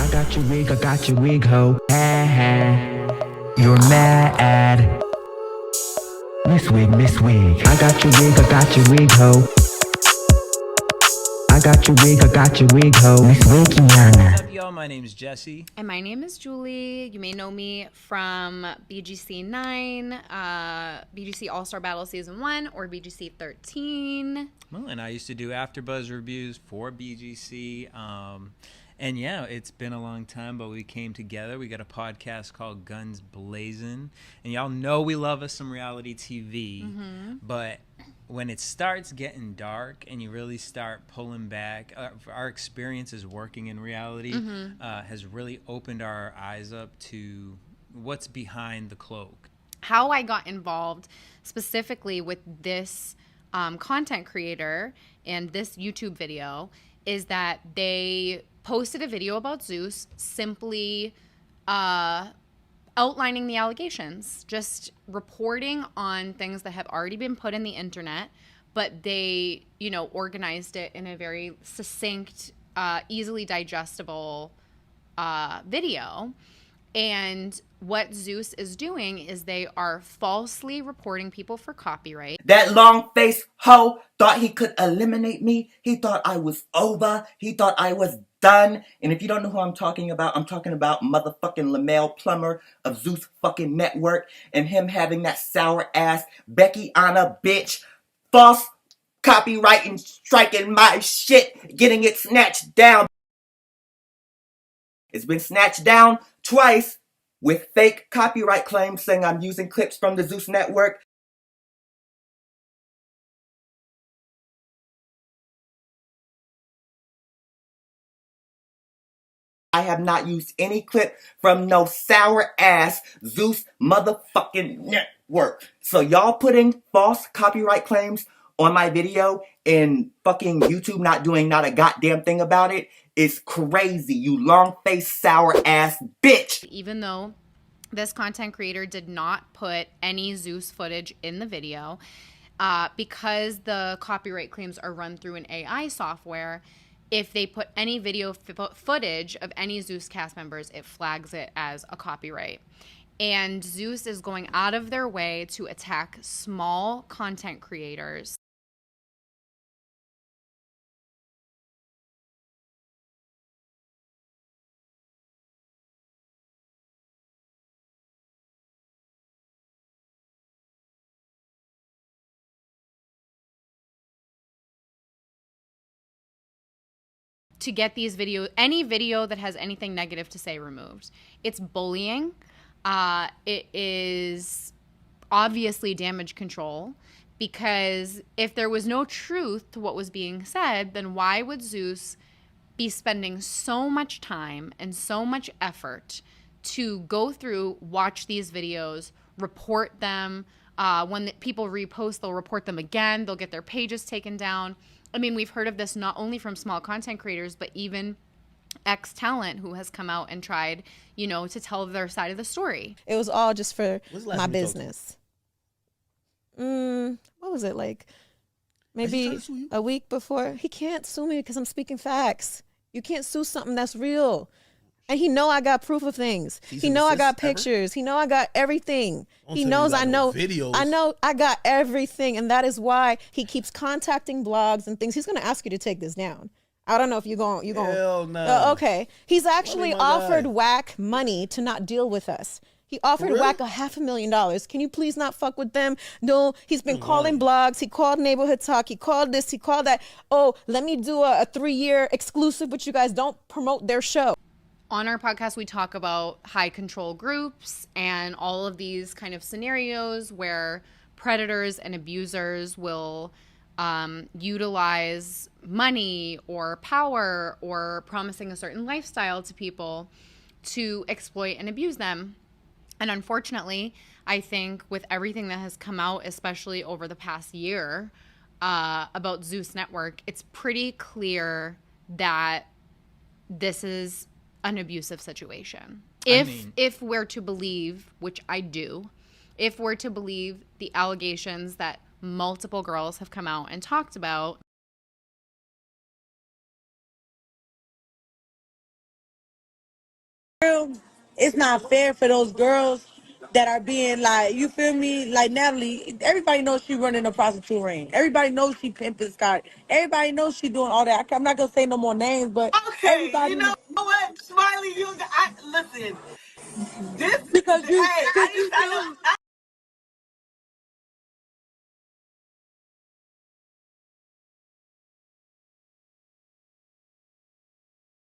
I got your wig, ho. Ha ha. You're mad. Miss Wig. I got your wig, ho. I got your wig, ho. Miss Wigiana. What's up, y'all? My name is Jesse. And my name is Julie. You may know me from BGC 9, BGC All-Star Battle Season 1, or BGC 13. Well, and I used to do AfterBuzz reviews for BGC. And yeah, it's been a long time, but we came together. We got a podcast called Guns Blazing. And y'all know we love us some reality TV. But when it starts getting dark and you really start pulling back, our experiences working in reality has really opened our eyes up to what's behind the cloak. How I got involved specifically with this content creator and this YouTube video is that they posted a video about Zeus, simply outlining the allegations, just reporting on things that have already been put in the internet, but they, organized it in a very succinct, easily digestible video. And what Zeus is doing is they are falsely reporting people for copyright. That long-faced hoe thought he could eliminate me. He thought I was over. He thought I was done. And if you don't know who I'm talking about motherfucking Lamel Plummer of Zeus fucking Network and him having that sour ass Becky Anna bitch false copyrighting, striking my shit, getting it snatched down. It's been snatched down twice with fake copyright claims saying I'm using clips from the Zeus Network. I have not used any clip from no sour ass Zeus motherfucking network. So y'all putting false copyright claims on my video and fucking YouTube not doing not a goddamn thing about it is crazy, you long-faced sour ass bitch. Even though this content creator did not put any Zeus footage in the video, because the copyright claims are run through an AI software, if they put any video footage of any Zeus cast members, it flags it as a copyright. And Zeus is going out of their way to attack small content creators. To get these videos, any video that has anything negative to say, removed. It's bullying. It is obviously damage control, because if there was no truth to what was being said, then why would Zeus be spending so much time and so much effort to go through, watch these videos, report them? When people repost, they'll report them again. They'll get their pages taken down. I mean, we've heard of this not only from small content creators, but even ex-talent who has come out and tried, to tell their side of the story. It was all just for my business. What was it, like maybe a week before? He can't sue me because I'm speaking facts. You can't sue something that's real. And he know I got proof of things. He know I got pictures. He know I got everything. He knows I know videos. I know I got everything, and that is why he keeps contacting blogs and things. He's going to ask you to take this down. I don't know if you're going. Hell no. Okay. He's actually offered Whack money to not deal with us. He offered Whack $500,000. Can you please not fuck with them? No, he's been calling blogs. He called Neighborhood Talk. He called this. He called that. Oh, let me do a 3-year exclusive with you guys. Don't promote their show. On our podcast, we talk about high control groups and all of these kind of scenarios where predators and abusers will utilize money or power or promising a certain lifestyle to people to exploit and abuse them. And unfortunately, I think with everything that has come out, especially over the past year, about Zeus Network, it's pretty clear that this is an abusive situation. If we're to believe, which I do, if we're to believe the allegations that multiple girls have come out and talked about, it's not fair for those girls that are being like, you feel me? Like Natalie, everybody knows she running a prostitute ring. Everybody knows she pimping Scott. Everybody knows she doing all that. I'm not gonna say no more names, but Okay, everybody. you know what, Smiley, listen. This Because you, hey, I know.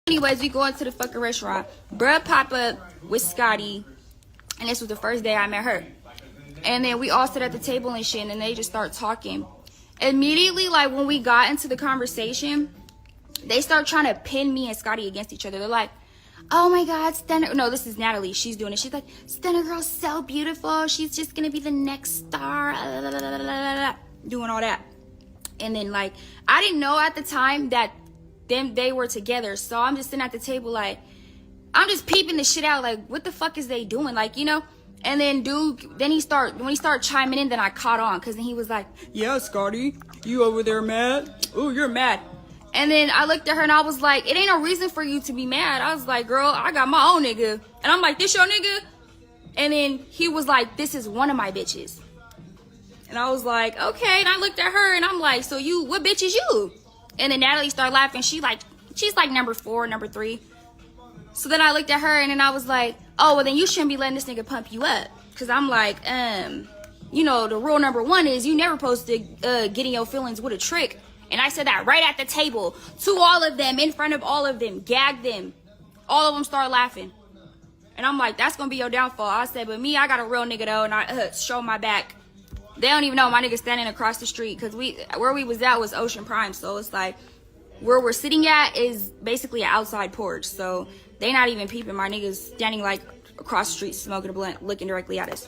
Anyways, we go into the fucking restaurant. Bruh pop up with Scotty, and this was the first day I met her. And then we all sit at the table and shit, and then they just start talking. Immediately, like when we got into the conversation, they start trying to pin me and Scotty against each other. They're like, oh my God, Stunner. No, this is Natalie. She's doing it. She's like, Stunner Girl's so beautiful. She's just gonna be the next star. Doing all that. And then, like, I didn't know at the time that they were together. So I'm just sitting at the table, like, I'm just peeping the shit out. Like, what the fuck is they doing? Like, you know? And then when he started chiming in, then I caught on. Because then he was like, yeah, Scotty, you over there mad? Oh, you're mad. And then I looked at her and I was like, it ain't no reason for you to be mad. I was like, girl, I got my own nigga. And I'm like, this your nigga? And then he was like, this is one of my bitches. And I was like, okay. And I looked at her and I'm like, so what bitch is you? And then Natalie started laughing. She's like number 4, number 3. So then I looked at her and then I was like, oh, well then you shouldn't be letting this nigga pump you up. Cause I'm like, you know, the rule number 1 is you never supposed to get in your feelings with a trick. And I said that right at the table to all of them, in front of all of them, gagged them. All of them started laughing. And I'm like, that's gonna be your downfall. I said, but me, I got a real nigga though, and I show my back. They don't even know my nigga standing across the street, because where we was at was Ocean Prime, so it's like where we're sitting at is basically an outside porch, so they not even peeping. My niggas standing like across the street smoking a blunt, looking directly at us.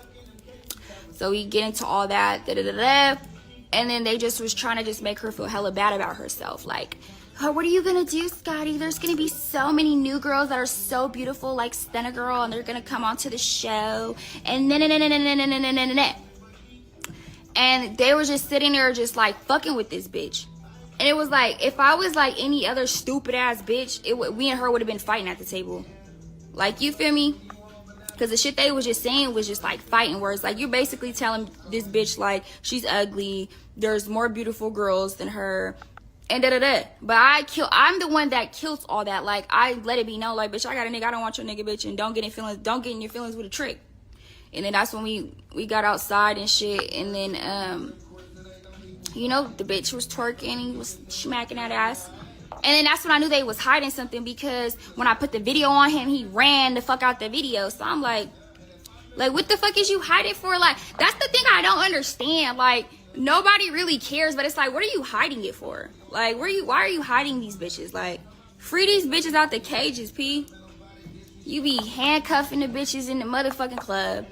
So we get into all that, and then they just was trying to just make her feel hella bad about herself, like, oh, what are you gonna do, Scotty? There's gonna be so many new girls that are so beautiful, like Stunner Girl, and they're gonna come onto the show, and and they were just sitting there just like fucking with this bitch. And it was like, if I was like any other stupid ass bitch, we and her would have been fighting at the table. Like, you feel me? Because the shit they was just saying was just like fighting words. Like, you're basically telling this bitch like she's ugly, there's more beautiful girls than her, and But I'm the one that kills all that. Like, I let it be known, like, bitch, I got a nigga, I don't want your nigga, bitch, and don't get in your feelings with a trick. And then that's when we got outside and shit. And then, you know, the bitch was twerking. He was smacking that ass. And then that's when I knew they was hiding something, because when I put the video on him, he ran the fuck out the video. So I'm like, what the fuck is you hiding for? Like, that's the thing I don't understand. Like, nobody really cares, but it's like, what are you hiding it for? Like, why are you hiding these bitches? Like, free these bitches out the cages, P. You be handcuffing the bitches in the motherfucking club.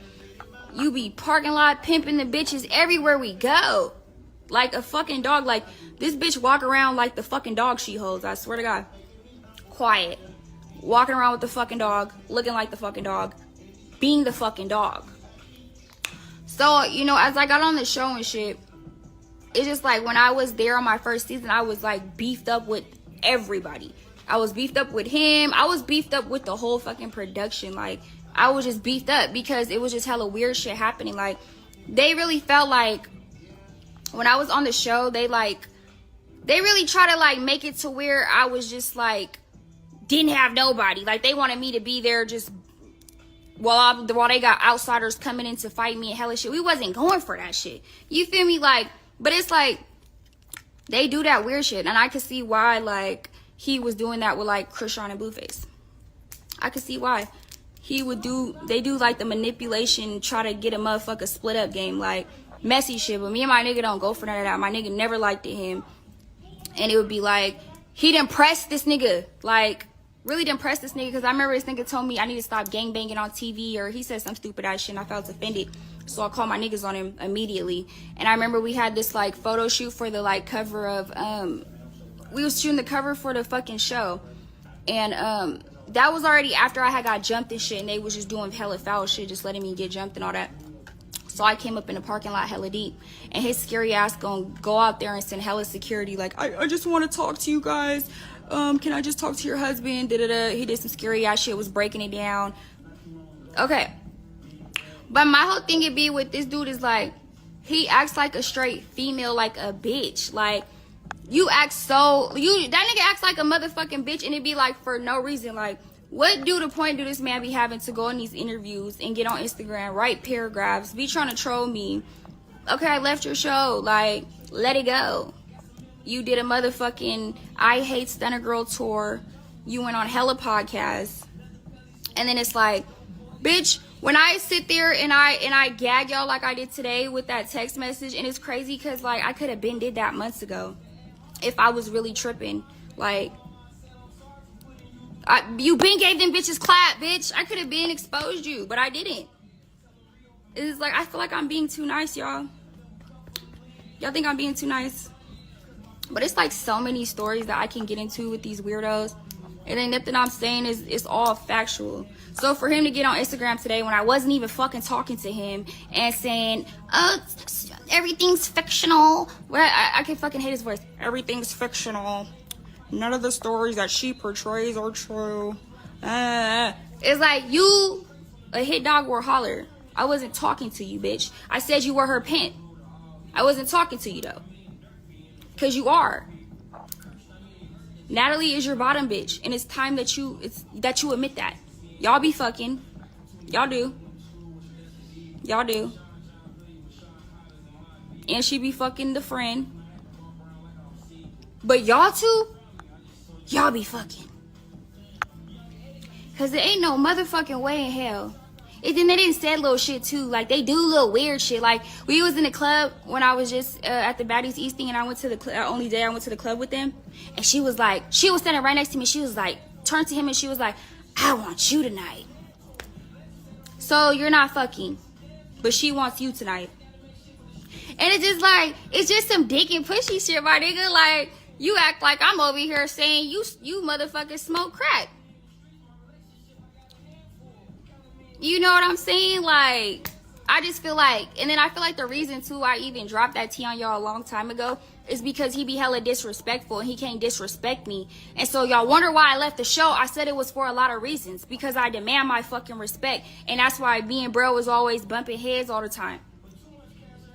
You be parking lot pimping the bitches everywhere we go. Like a fucking dog. Like, this bitch walk around like the fucking dog she holds. I swear to God. Quiet. Walking around with the fucking dog. Looking like the fucking dog. Being the fucking dog. So, you know, as I got on the show and shit, it's just like when I was there on my first season, I was like beefed up with everybody. I was beefed up with him. I was beefed up with the whole fucking production. Like, I was just beefed up because it was just hella weird shit happening. Like, they really felt like when I was on the show, they really try to like make it to where I was just like didn't have nobody. Like, they wanted me to be there just while they got outsiders coming in to fight me and hella shit. We wasn't going for that shit. You feel me? Like, but it's like they do that weird shit, and I could see why like he was doing that with like Krishan and Blueface. I could see why they do like the manipulation, try to get a motherfucker split up game, like messy shit. But me and my nigga don't go for none of that. My nigga never liked him, and it would be like he didn't press this nigga, like really didn't press this nigga, because I remember this nigga told me I need to stop gangbanging on TV, or he said some stupid ass shit and I felt offended. So I called my niggas on him immediately. And I remember we had this like photo shoot for the like cover of we was shooting the cover for the fucking show. And that was already after I had got jumped and shit, and they was just doing hella foul shit, just letting me get jumped and all that. So I came up in the parking lot hella deep, and his scary ass gonna go out there and send hella security like, I just want to talk to you guys. can I just talk to your husband? He did some scary ass shit, was breaking it down. Okay. But my whole thing would be with this dude is like, he acts like a straight female, like a bitch. Like, that nigga acts like a motherfucking bitch, and it be like for no reason. Like, what point do this man be having to go in these interviews and get on Instagram, write paragraphs, be trying to troll me? Okay, I left your show. Like, let it go. You did a motherfucking I Hate Stunner Girl tour. You went on hella podcasts. And then it's like, bitch, when I sit there and I gag y'all like I did today with that text message, and it's crazy because, like, I could have been did that months ago if I was really tripping. Like, you been gave them bitches clap, bitch. I could have been exposed you, but I didn't. It's like, I feel like I'm being too nice, y'all. Y'all think I'm being too nice? But it's like so many stories that I can get into with these weirdos. And then nothing I'm saying is all factual. So for him to get on Instagram today when I wasn't even fucking talking to him and saying, everything's fictional. Well, I can fucking hate his voice. Everything's fictional. None of the stories that she portrays are true. It's like, you a hit dog or holler. I wasn't talking to you, bitch. I said you were her pimp. I wasn't talking to you, though. Because you are. Natalie is your bottom bitch. And it's time that you admit that. Y'all be fucking. Y'all do. Y'all do. And she be fucking the friend. But y'all two, y'all be fucking. Because there ain't no motherfucking way in hell. And then they didn't say little shit too. Like, they do little weird shit. Like, we was in the club when I was just at the Baddies East thing, and I went to the only day I went to the club with them. And she was standing right next to me. She was like, turned to him and she was like, I want you tonight. So you're not fucking, but she wants you tonight. And it's just like, it's just some dick and pushy shit, my nigga. Like, you act like I'm over here saying you motherfucking smoke crack. You know what I'm saying? Like, I just feel like, and then I feel like the reason too I even dropped that tea on y'all a long time ago is because he be hella disrespectful and he can't disrespect me. And so y'all wonder why I left the show. I said it was for a lot of reasons, because I demand my fucking respect. And that's why me and bro was always bumping heads all the time.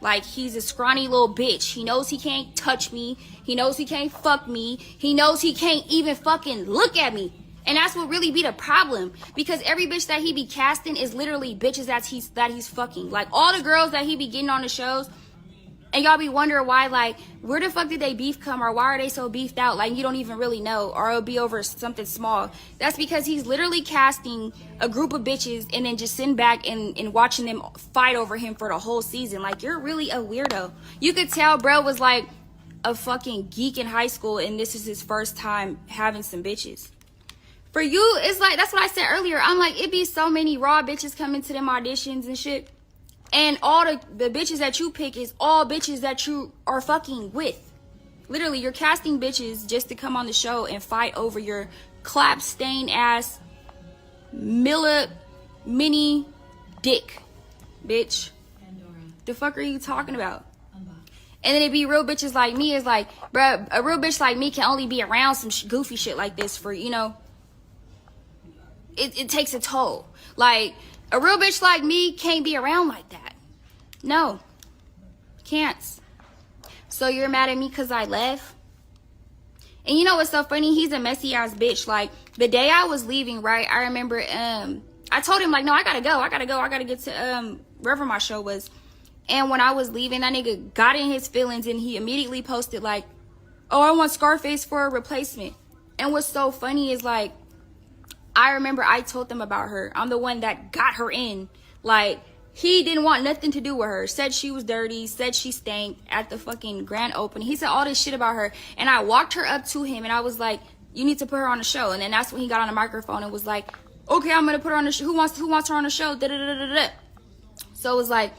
Like, he's a scrawny little bitch. He knows he can't touch me. He knows he can't fuck me. He knows he can't even fucking look at me. And that's what really be the problem. Because every bitch that he be casting is literally bitches that he's fucking. Like, all the girls that he be getting on the shows, and y'all be wondering why, like, where the fuck did they beef come, or why are they so beefed out? Like, you don't even really know, or it'll be over something small. That's because he's literally casting a group of bitches and then just sitting back and watching them fight over him for the whole season. Like, you're really a weirdo. You could tell bro was like a fucking geek in high school, and this is his first time having some bitches. For you, it's like, that's what I said earlier. I'm like, it be so many raw bitches coming to them auditions and shit. And all the bitches that you pick is all bitches that you are fucking with. Literally, you're casting bitches just to come on the show and fight over your clap stain ass mini dick, bitch. The fuck are you talking about? And then it be real bitches like me. Is like, bruh, a real bitch like me can only be around some goofy shit like this for, you know, it takes a toll. Like, a real bitch like me can't be around like that. No. Can't. So you're mad at me because I left? And you know what's so funny? He's a messy ass bitch. Like, the day I was leaving, right, I remember, I told him, like, no, I gotta go. I gotta get to, wherever my show was. And when I was leaving, that nigga got in his feelings and he immediately posted, like, oh, I want Scarface for a replacement. And what's so funny is, like, I remember I told them about her. I'm the one that got her in. Like, he didn't want nothing to do with her. Said she was dirty. Said she stank at the fucking grand opening. He said all this shit about her. And I walked her up to him and I was like, you need to put her on the show. And then that's when he got on the microphone and was like, okay, I'm going to put her on the show. Who wants her on the show? Da-da-da-da-da. So it was like,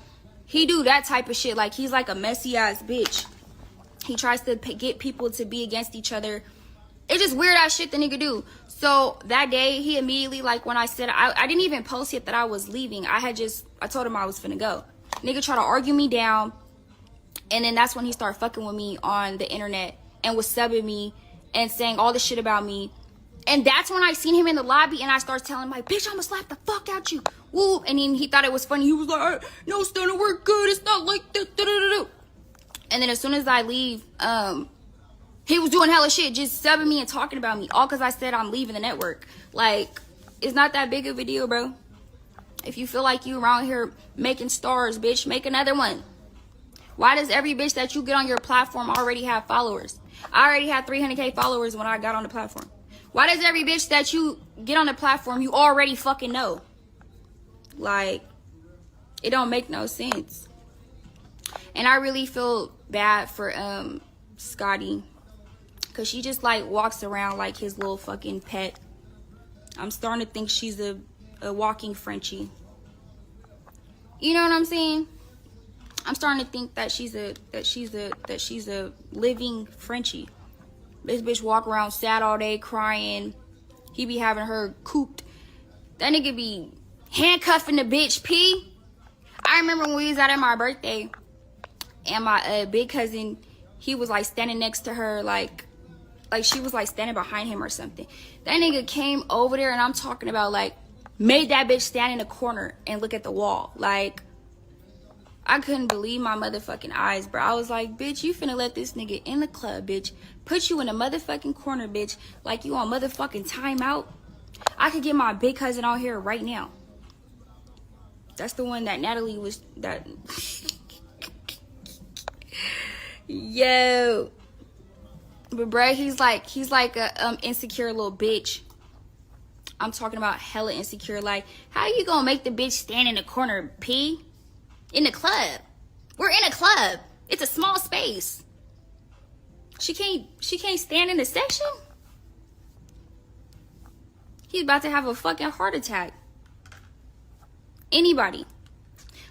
he do that type of shit. Like, he's like a messy ass bitch. He tries to get people to be against each other. It's just weird ass shit the nigga do. So that day, he immediately, like, when I said, I didn't even post yet that I was leaving. I told him I was finna go. Nigga tried to argue me down. And then that's when he started fucking with me on the internet and was subbing me and saying all this shit about me. And that's when I seen him in the lobby, and I started telling him, like, bitch, I'm gonna slap the fuck out you. Woo. And then he thought it was funny. He was like, no, Stunner, we're good. It's not like that. And then as soon as I leave, he was doing hella shit, just subbing me and talking about me, all because I said I'm leaving the network. Like, it's not that big of a deal, bro. If you feel like you around here making stars, bitch, make another one. Why does every bitch that you get on your platform already have followers? I already had 300K followers when I got on the platform. Why does every bitch that you get on the platform you already fucking know? Like, it don't make no sense. And I really feel bad for Scotty, because she just like walks around like his little fucking pet. I'm starting to think she's a walking Frenchie. You know what I'm saying? I'm starting to think that she's a living Frenchie. This bitch walk around sad all day crying. He be having her cooped. That nigga be handcuffing the bitch, P. I remember when we was out at my birthday, and my big cousin, he was like standing next to her, like she was like standing behind him or something. That nigga came over there, and I'm talking about like made that bitch stand in a corner and look at the wall. Like, I couldn't believe my motherfucking eyes, bro. I was like, bitch, you finna let this nigga in the club, bitch. Put you in a motherfucking corner, bitch. Like you on motherfucking timeout. I could get my big cousin out here right now. That's the one that Natalie was, that... Yo. But bro, he's like a insecure little bitch. I'm talking about hella insecure. Like, how you gonna make the bitch stand in the corner, P? In the club. We're in a club. It's a small space. She can't stand in the section? He's about to have a fucking heart attack. Anybody.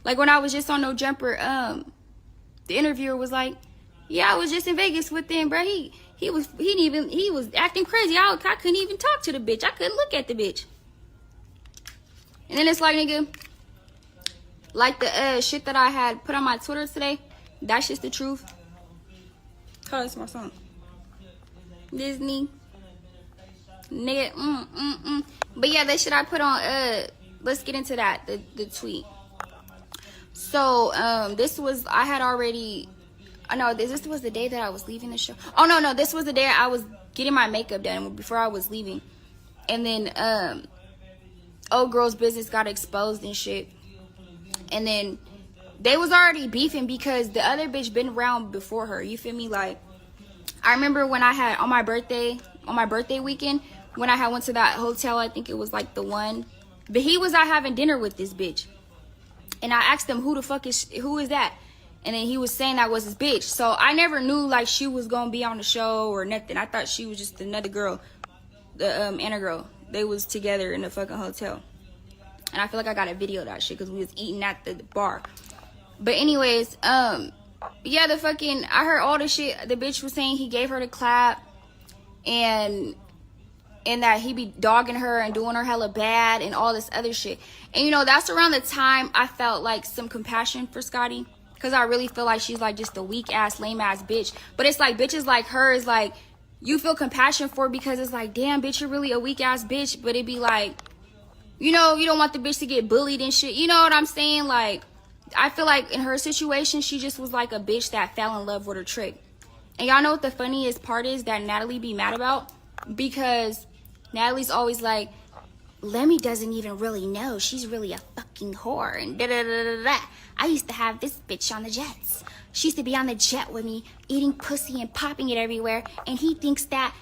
Like when I was just on No Jumper, the interviewer was like, yeah, I was just in Vegas with them, bro. He was acting crazy. I couldn't even talk to the bitch. I couldn't look at the bitch. And then it's like, nigga, like the shit that I had put on my Twitter today, that's just the truth. Oh, that's my song. Disney. Nigga, But yeah, that shit I put on, let's get into that, the tweet. So, this was the day that I was leaving the show. Oh, no, this was the day I was getting my makeup done before I was leaving. And then, old girl's business got exposed and shit. And then they was already beefing because the other bitch been around before her. You feel me? Like, I remember when I had, on my birthday weekend, when I had went to that hotel, I think it was like the one. But he was out having dinner with this bitch. And I asked him, who is that? And then he was saying that was his bitch. So I never knew like she was gonna be on the show or nothing. I thought she was just another girl, the Anna girl. They was together in the fucking hotel. And I feel like I got a video of that shit because we was eating at the bar. But anyways, yeah, I heard all the shit. The bitch was saying he gave her the clap, and that he be dogging her and doing her hella bad and all this other shit. And you know, that's around the time I felt like some compassion for Scotty, because I really feel like she's like just a weak ass, lame ass bitch. But it's like bitches like her is like you feel compassion for, because it's like, damn bitch, you're really a weak ass bitch. But it be like, you know, you don't want the bitch to get bullied and shit. You know what I'm saying? Like, I feel like in her situation, she just was like a bitch that fell in love with her trick. And y'all know what the funniest part is that Natalie be mad about? Because Natalie's always like, Lemmy doesn't even really know. She's really a fucking whore. And da-da-da-da-da. I used to have this bitch on the jets. She used to be on the jet with me, eating pussy and popping it everywhere. And he thinks that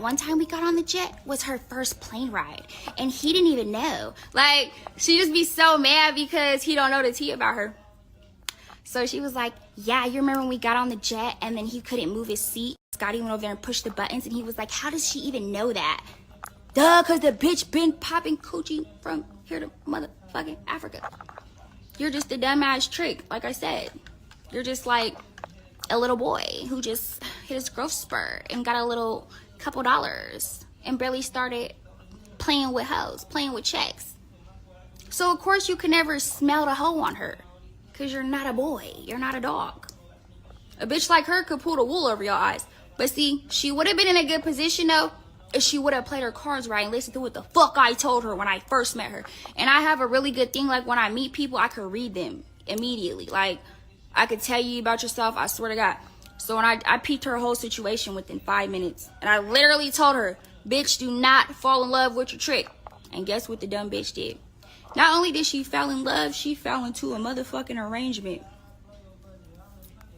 one time we got on the jet was her first plane ride. And he didn't even know. Like, she just be so mad because he don't know the tea about her. So she was like, yeah, you remember when we got on the jet and then he couldn't move his seat? Scotty went over there and pushed the buttons, and he was like, how does she even know that? Duh, because the bitch been popping coochie from here to motherfucking Africa. You're just a dumbass trick, like I said. You're just like a little boy who just hit his growth spurt and got a little couple dollars and barely started playing with hoes, playing with checks. So, of course, you can never smell the hoe on her because you're not a boy. You're not a dog. A bitch like her could pull the wool over your eyes. But see, she would have been in a good position though if she would have played her cards right and listened to what the fuck I told her when I first met her. And I have a really good thing, like when I meet people, I could read them immediately. Like, I could tell you about yourself, I swear to God. So when I peeped her whole situation within 5 minutes, and I literally told her, bitch, do not fall in love with your trick. And guess what the dumb bitch did? Not only did she fall in love, she fell into a motherfucking arrangement.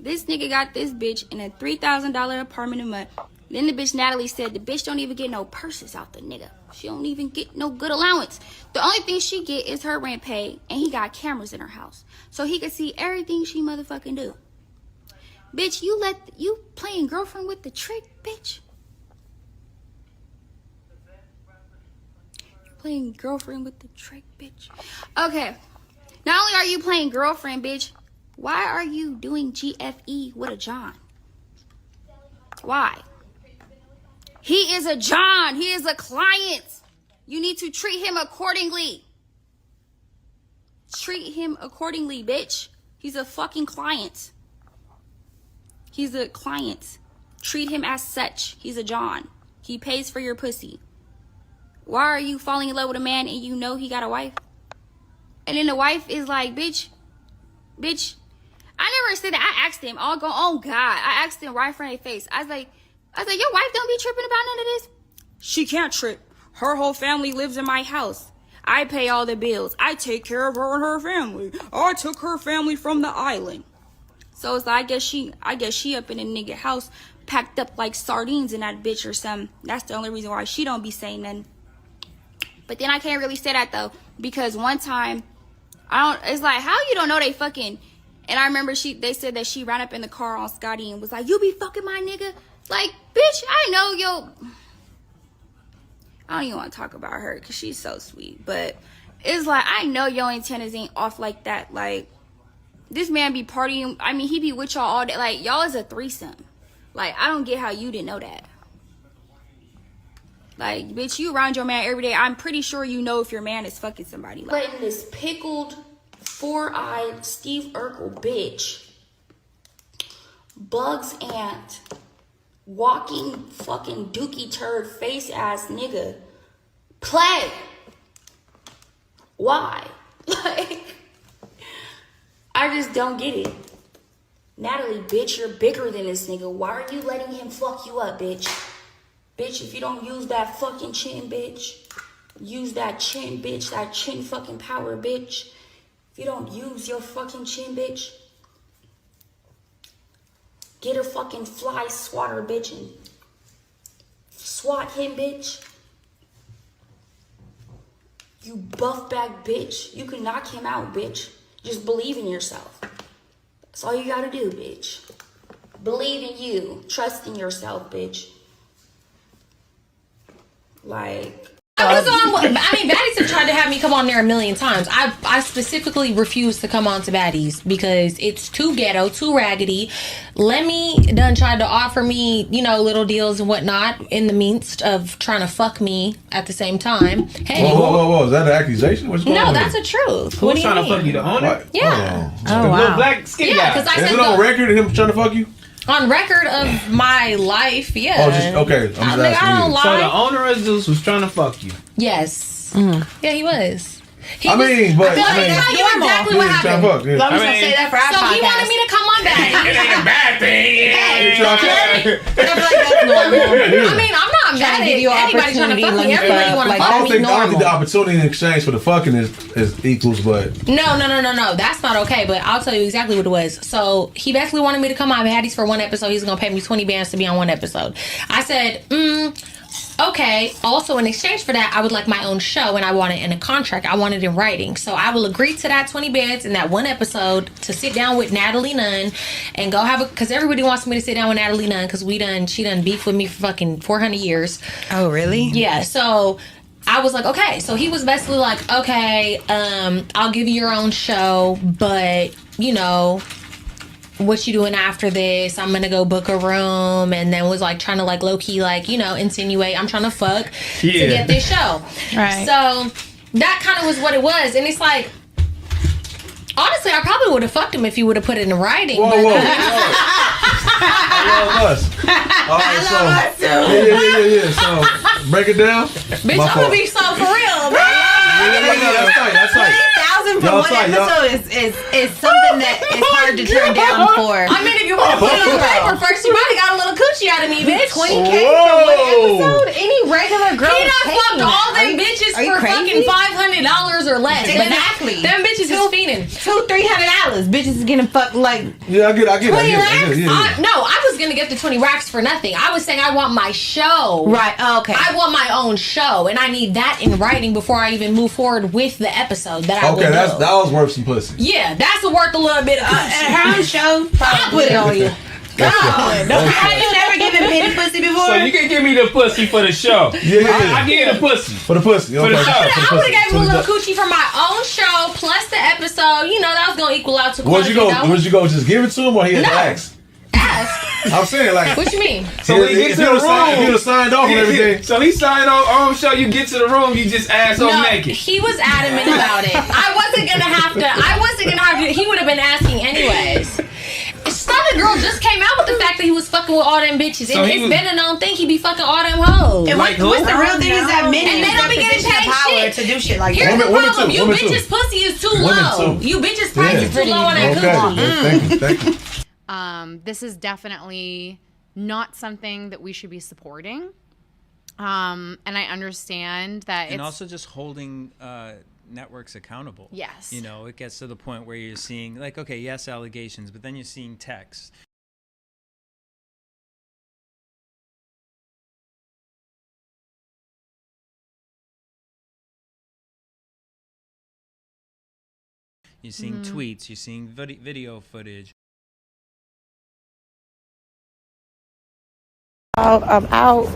This nigga got this bitch in a $3,000 apartment a month. Then the bitch Natalie said the bitch don't even get no purses out the nigga. She don't even get no good allowance. The only thing she get is her rent paid, and he got cameras in her house. So he could see everything she motherfucking do. Bitch, you playing girlfriend with the trick, bitch. You're playing girlfriend with the trick, bitch. Okay. Not only are you playing girlfriend, bitch, why are you doing GFE with a John? Why? He is a John. He is a client. You need to treat him accordingly. Treat him accordingly, bitch. He's a fucking client. He's a client. Treat him as such. He's a John. He pays for your pussy. Why are you falling in love with a man and you know he got a wife? And then the wife is like, bitch. I never said that. I asked him. Oh God. I asked him right in front of their face. I was like, your wife don't be tripping about none of this? She can't trip. Her whole family lives in my house. I pay all the bills. I take care of her and her family. I took her family from the island. So it's like, I guess she up in a nigga house packed up like sardines in that bitch or something. That's the only reason why she don't be saying nothing. But then I can't really say that though, because one time, it's like, how you don't know they fucking, and I remember they said that she ran up in the car on Scotty and was like, you be fucking my nigga? Like, bitch, I know I don't even want to talk about her because she's so sweet. But it's like, I know your antennas ain't off like that. Like, this man be partying. I mean, he be with y'all all day. Like, y'all is a threesome. Like, I don't get how you didn't know that. Like, bitch, you around your man every day. I'm pretty sure you know if your man is fucking somebody. Like, letting this pickled, four-eyed Steve Urkel bitch, Bugs Ant, walking fucking dookie turd face ass nigga play. Why? Like, I just don't get it. Natalie, bitch, you're bigger than this nigga. Why are you letting him fuck you up, bitch? Bitch, if you don't use that fucking chin, bitch, use that chin, bitch, that chin fucking power, bitch. If you don't use your fucking chin, bitch, get a fucking fly swatter, bitch, and swat him, bitch. You buff back, bitch. You can knock him out, bitch. Just believe in yourself. That's all you gotta do, bitch. Believe in you. Trust in yourself, bitch. Like, Baddies have tried to have me come on there a million times. I specifically refuse to come on to Baddies because it's too ghetto, too raggedy. Lemmy done tried to offer me, little deals and whatnot in the midst of trying to fuck me at the same time. Hey, whoa. Is that an accusation? What's going on? No, that's the truth. Who's trying to fuck you, the owner? What? Yeah. Oh, wow. Little black skinny guy. Because I Is said it on record of him trying to fuck you? On record of my life, yeah. Oh, just okay. I'm just asking I don't you. lie. So the owner of Zeus was trying to fuck you. Yes. Yeah, he was. I mean, but I feel like tell you exactly what happened. Fuck, yeah. I'm just gonna say that for our So podcast. he wanted me to come on back. It ain't a bad thing. I mean, I'm not mad at anybody trying to fuck me. Everybody want to I fuck don't me think normal. the opportunity in exchange for the fucking is equals, but No. That's not okay. But I'll tell you exactly what it was. So he basically wanted me to come on Baddies for one episode. He's gonna pay me 20 bands to be on one episode. I said, okay. Also, in exchange for that, I would like my own show, and I want it in a contract. I want it in writing. So I will agree to that 20 bands in that one episode to sit down with Natalie Nunn and go have because everybody wants me to sit down with Natalie Nunn because she done beef with me for fucking 400 years. Oh, really? Yeah. So I was like, okay. So he was basically like, okay, I'll give you your own show, but what you doing after this? I'm gonna go book a room, and then was like trying to like low key like insinuate I'm trying to fuck to get this show. Right. So that kind of was what it was, and it's like honestly, I probably would have fucked him if he would have put it in writing. Whoa. All right, yeah. So break it down. Bitch, I'm gonna be so for real, bro. That's tight. 1,000 for one episode is something that is hard to turn down for. I mean, if you want to put it on paper first, you might have got a little coochie out of me, bitch. 20K for one episode? Any regular girl He done fucked all them bitches for fucking $500 or less. Exactly. Them bitches is fiending. $200-$300. Bitches is getting fucked like Yeah, I get 20 racks? it. No, I was gonna get the 20 racks for nothing. I was saying I want my show. Right. Okay. I want my own show, and I need that in writing before I even move forward with the episode that I will do. That was worth some pussy. Yeah, that's worth a little bit of her own show. I'll put it on you. God. Have you never given Penny pussy before? So you can give me the pussy for the show. Yeah. I give you the pussy. For the pussy. For the show. I would have gave him a little coochie for my own show plus the episode. You know, that was gonna equal out to Would you go just give it to him or he had to ask? Ask. I'm saying like. What you mean? So when he gets to the room, he would have signed off and everything. So he signed on show. You get to the room, you just ass off naked. He was adamant about it. I wasn't gonna have to. He would have been asking anyways. Stunner Girl just came out with the fact that he was fucking with all them bitches. So It's been a known thing. He be fucking all them hoes. And what's the real thing is that men and they don't be getting paid shit to do shit like Here's that. the problem. You bitches' pussy is too low. You bitches' price is too low on that coochie. Thank you. This is definitely not something that we should be supporting. And I understand that and also just holding networks accountable. Yes. You know, it gets to the point where you're seeing like, okay, yes, allegations, but then you're seeing texts. You're seeing tweets, you're seeing video footage. I'm out.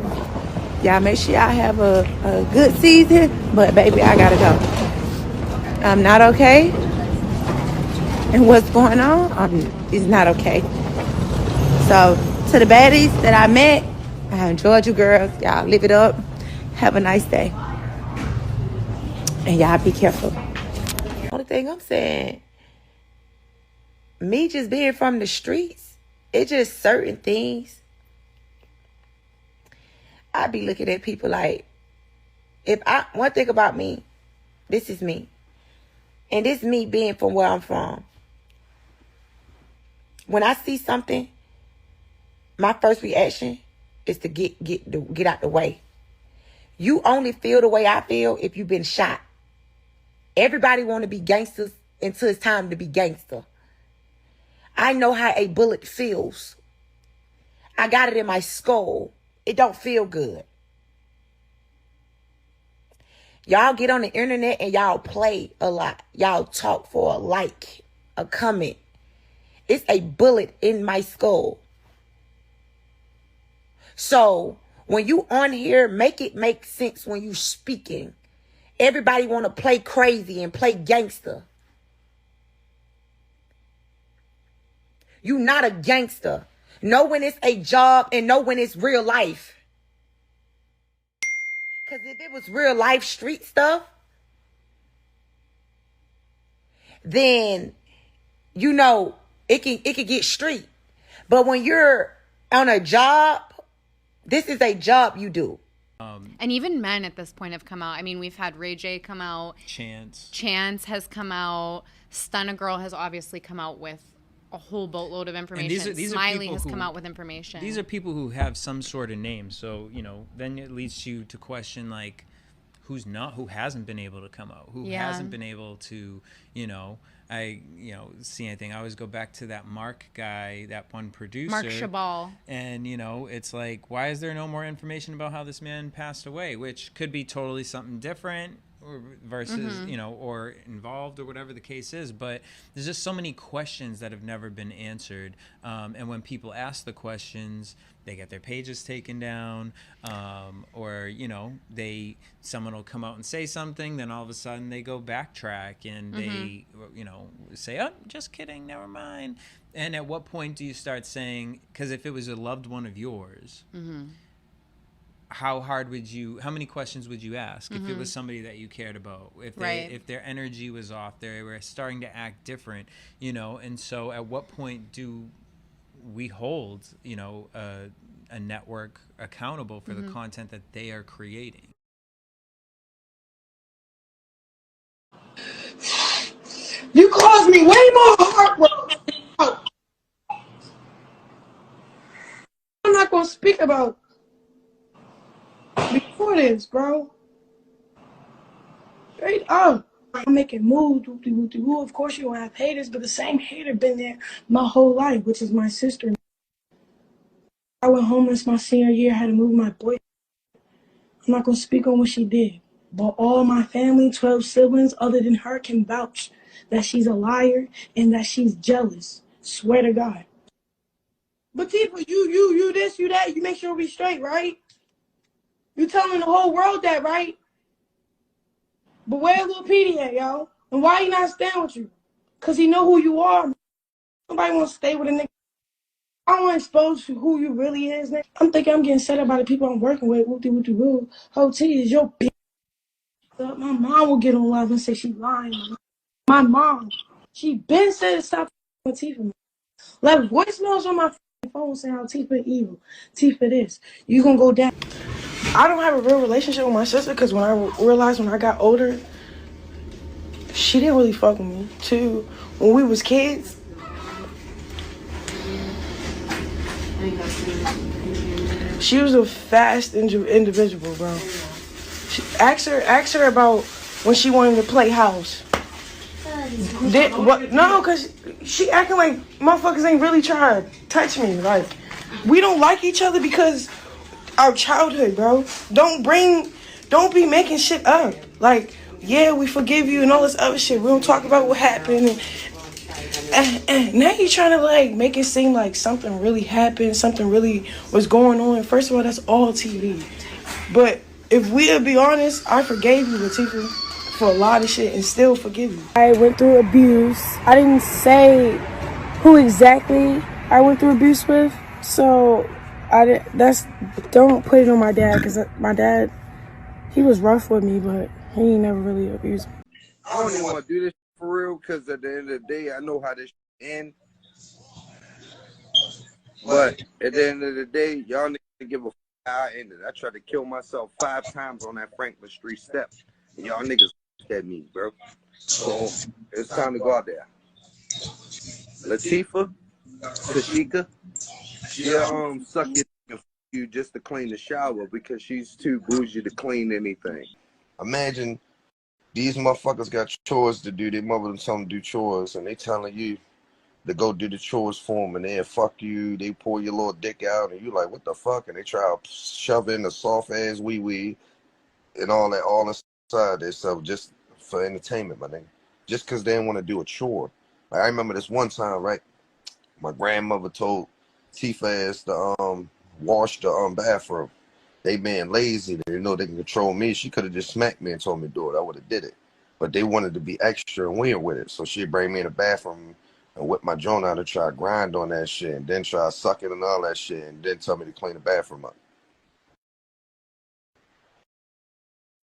Y'all make sure y'all have a good season. But baby, I gotta go. I'm not okay. And what's going on is not okay. So to the baddies that I met, I enjoyed you girls. Y'all live it up. Have a nice day. And y'all be careful. Only thing I'm saying, me just being from the streets, it's just certain things. I be looking at people like, one thing about me, this is me. And this me being from where I'm from. When I see something, my first reaction is to get out the way. You only feel the way I feel if you've been shot. Everybody want to be gangsters until it's time to be gangster. I know how a bullet feels. I got it in my skull. It don't feel good. Y'all get on the internet and y'all play a lot. Y'all talk for a like, a comment. It's a bullet in my skull. So when you on here, make it make sense when you speaking. Everybody want to play crazy and play gangster. You not a gangster. Know when it's a job and know when it's real life. Because if it was real life street stuff, then, you know, it could get street. But when you're on a job, this is a job you do. And even men at this point have come out. I mean, we've had Ray J come out. Chance has come out. Stunna Girl has obviously come out with a whole boatload of information. These Smiley are has come out with information. These are people who have some sort of name. So, you know, then it leads you to question, like, who hasn't been able to come out? Who hasn't been able to, see anything. I always go back to that Mark guy, that one producer. Mark Chabal. And, it's like, why is there no more information about how this man passed away? Which could be totally something different versus, or involved or whatever the case is. But there's just so many questions that have never been answered. And when people ask the questions, they get their pages taken down, or, someone will come out and say something, then all of a sudden they go backtrack and they, say, oh, just kidding, never mind. And at what point do you start saying, because if it was a loved one of yours, how many questions would you ask if it was somebody that you cared about, if their energy was off, they were starting to act different, and so at what point do we hold, a network accountable for the content that they are creating. You caused me way more heartbreak. I'm not gonna speak about before this, bro. Straight up. I'm making moves, whoop-de-whoop-de-woo. Of course, you gonna have haters, but the same hater been there my whole life, which is my sister. I went homeless my senior year, had to move my boy. I'm not gonna speak on what she did, but all my family, 12 siblings, other than her, can vouch that she's a liar and that she's jealous. Swear to God. But Tifa, you this, you that, you make sure we straight, right? You telling the whole world that, right? But where Lil Petey at, y'all? And why he not staying with you? Cause he know who you are. Nobody want to stay with a nigga. I don't want to expose who you really is. Nigga. I'm thinking I'm getting set up by the people I'm working with. Whoop-de-whoop-de-woo. Whole T is your bitch. My mom will get on live and say she lying. My mom, she been said to stop with Tifa. Left voicemails on my phone saying how Tifa evil. Tifa this. You gonna go down. I don't have a real relationship with my sister because when I realized when I got older, she didn't really fuck with me. Too, when we was kids, she was a fast individual, bro. Ask her about when she wanted to play house. No, because she acting like motherfuckers ain't really trying to touch me. Like, we don't like each other because our childhood, bro. Don't be making shit up. Like, yeah, we forgive you and all this other shit. We don't talk about what happened. And now you're trying to, like, make it seem like something really happened, something really was going on. First of all, that's all TV. But if we'll be honest, I forgave you, Latifah, for a lot of shit and still forgive you. I went through abuse. I didn't say who exactly I went through abuse with, so don't put it on my dad, because my dad, he was rough with me, but he ain't never really abused me. I don't even want to do this for real, because at the end of the day, I know how this ends. But at the end of the day, y'all need to give a how I ended. I tried to kill myself 5 times on that Franklin Street step. And y'all niggas at me, bro. So it's time to go out there. Latifah, Tashika, she'll suck you just to clean the shower because she's too bougie to clean anything. Imagine these motherfuckers got chores to do. Their mother tell them to do chores, and they telling you to go do the chores for them, and then fuck you. They pull your little dick out, and you like, what the fuck? And they try to shove in a soft ass wee wee and all that all inside themselves just for entertainment, my nigga. Just because they didn't want to do a chore. Like, I remember this one time, right? My grandmother told Tifa ass to wash the bathroom. They being lazy, they know they can control me. She could have just smacked me and told me to do it. I would have did it. But they wanted to be extra and weird with it. So she'd bring me in the bathroom and whip my joint out and try to grind on that shit, and then try to suck it and all that shit, and then tell me to clean the bathroom up.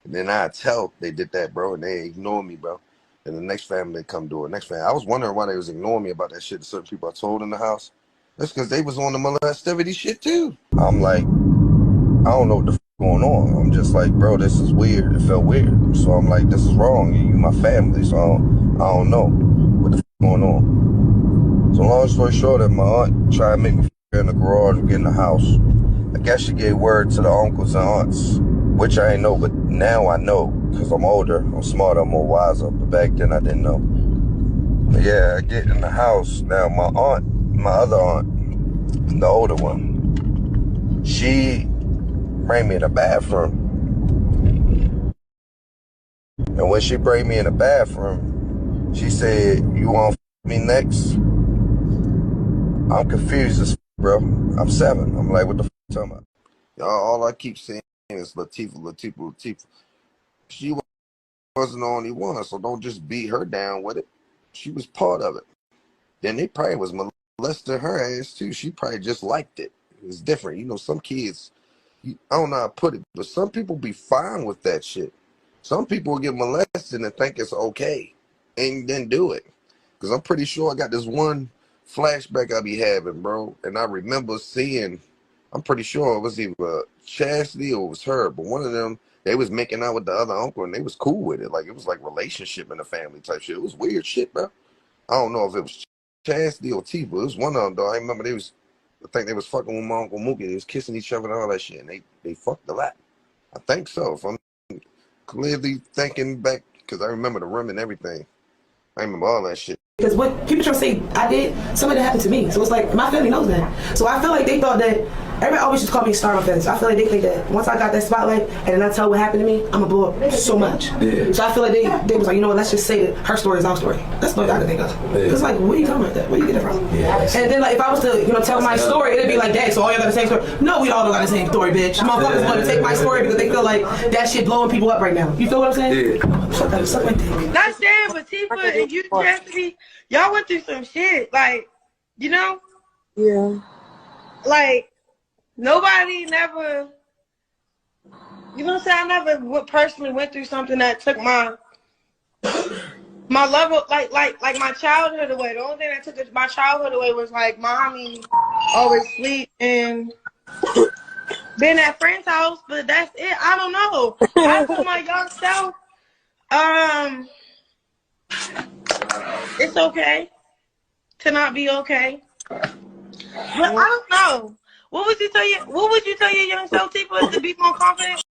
And then I tell they did that, bro, and they ignore me, bro. And the next family they come do it. Next family, I was wondering why they was ignoring me about that shit to certain people I told in the house. That's because they was on the molestivity shit too. I'm like, I don't know what the fuck going on. I'm just like, bro, this is weird. It felt weird. So I'm like, this is wrong. You my family, so I don't know what the fuck going on. So long story short, that my aunt tried to make me in the garage and get in the house. I guess she gave word to the uncles and aunts, which I ain't know, but now I know, because I'm older, I'm smarter, I'm more wiser, but back then I didn't know. But yeah, I get in the house. Now my other aunt, the older one, she bring me in the bathroom. And when she bring me in the bathroom, she said, you want to me next? I'm confused as bro. I'm 7. I'm like, what the fuck you talking about? Y'all, all I keep saying is Latifah. She wasn't the only one, so don't just beat her down with it. She was part of it. Then they probably was molesting her ass too. She probably just liked it. It's different. You know, some kids, I don't know how to put it, but some people be fine with that shit. Some people get molested and think it's okay and then do it. Because I'm pretty sure I got this one flashback I be having, bro. And I remember seeing I'm pretty sure it was either Chastity or it was her, but one of them, they was making out with the other uncle and they was cool with it. Like it was like relationship in the family type shit. It was weird shit, bro. I don't know if it was Chastity or T, but it was one of them though. I remember I think they was fucking with my Uncle Mookie. They was kissing each other and all that shit, and they fucked a lot. I think so. If I'm clearly thinking back, because I remember the room and everything. I remember all that shit. Because what people try to say I did, some of that happened to me. So it's like, my family knows that. So I feel like they thought that, everybody always just call me Star my feathers. I feel like they think that once I got that spotlight and then I tell what happened to me, I'm gonna blow up so much. Yeah. So I feel like they was like, you know what, let's just say that her story is our story. That's what I can think of. Yeah. It's like, where you talking about that? Where you get it from? Yeah. And then like, if I was to, tell my story, it'd be like, dang, so all y'all got the same story. No, we all don't got the same story, bitch. Motherfuckers want to take my story because they feel like that shit blowing people up right now. You feel what I'm saying? Yeah. Suck my dick. Not saying, but Tifa and you, Chastity, y'all went through some shit, like, Yeah. Like, nobody never, I never personally went through something that took my level, like my childhood away. The only thing that took my childhood away was like mommy always sleep and been at friend's house, but that's it. I don't know. I told my young self, it's okay to not be okay. But I don't know. What would you tell your young self, Tifa, to be more confident?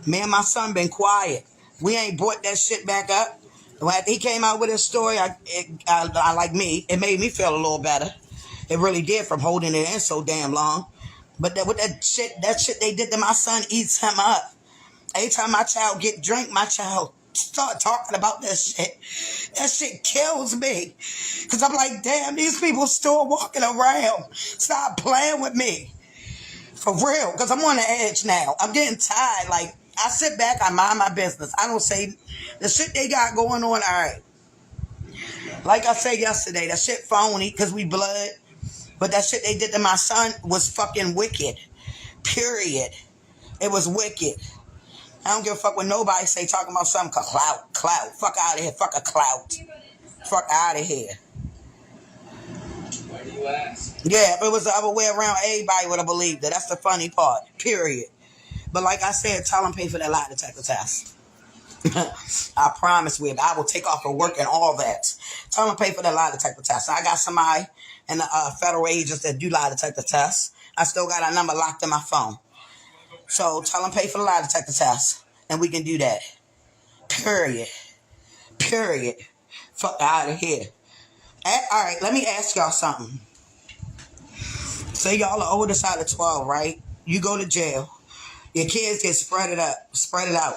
Me and my son been quiet. We ain't brought that shit back up. When he came out with his story, I like me, it made me feel a little better. It really did, from holding it in so damn long. But with that shit they did to my son eats him up. Every time my child get drink, my child start talking about that shit. That shit kills me. Because I'm like, damn, these people still walking around. Stop playing with me. For real. Because I'm on the edge now. I'm getting tired. Like, I sit back, I mind my business. I don't say the shit they got going on, all right. Like I said yesterday, that shit phony because we blood. But that shit they did to my son was fucking wicked. Period. It was wicked. I don't give a fuck what nobody say talking about something clout. Fuck out of here. Fuck a clout. Fuck out of here. Yeah, if it was the other way around, everybody would have believed it. That's the funny part. Period. But like I said, tell them pay for that lie detector test. I promise I will take off of work and all that. Tell them pay for that lie detector test. I got somebody in the federal agents that do lie detector tests. I still got a number locked in my phone. So tell them pay for the lie detector test, and we can do that. Period. Fuck out of here. All right, let me ask y'all something. Say y'all are oldest out of 12, right? You go to jail. Your kids get spread it out.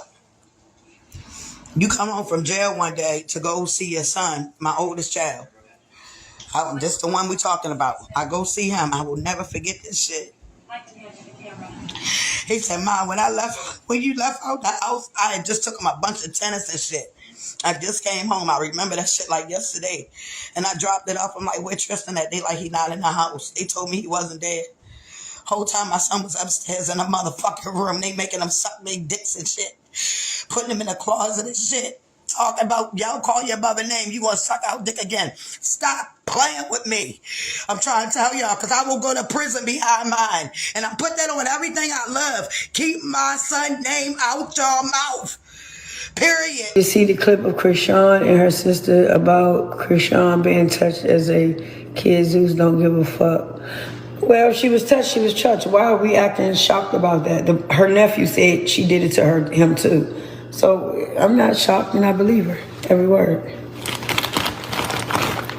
You come home from jail one day to go see your son, my oldest child. This the one we talking about. I go see him. I will never forget this shit. He said, Mom, when you left out the house, I had just took him a bunch of tennis and shit. I just came home. I remember that shit like yesterday. And I dropped it off. I'm like, where Tristan at? They like, he not in the house. They told me he wasn't there. Whole time my son was upstairs in a motherfucking room. They making him suck big dicks and shit. Putting him in a closet and shit. Talking about, y'all call your mother name. You gonna suck out dick again. Stop playing with me. I'm trying to tell y'all, because I will go to prison behind mine. And I put that on everything I love. Keep my son's name out your mouth. Period. You see the clip of Krishan and her sister about Krishan being touched as a kid. Zeus don't give a fuck. Well, she was touched, she was touched. Why are we acting shocked about that? Her nephew said she did it to him too. So I'm not shocked, and I believe her, every word.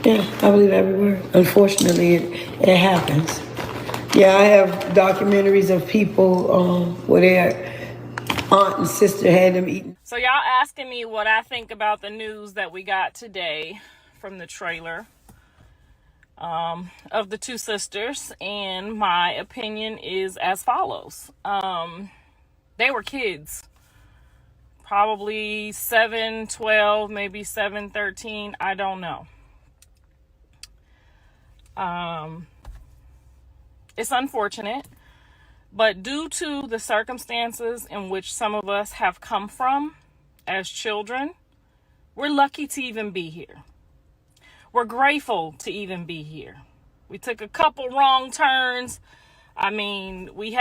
Yeah, I believe every word. Unfortunately, it happens. Yeah, I have documentaries of people where their aunt and sister had them eating. So y'all asking me what I think about the news that we got today from the trailer of the two sisters, and my opinion is as follows. They were kids, probably 7, 12, maybe 7, 13, I don't know. It's unfortunate, but due to the circumstances in which some of us have come from as children, we're lucky to even be here. we're grateful to even be here. We took a couple wrong turns. I mean, we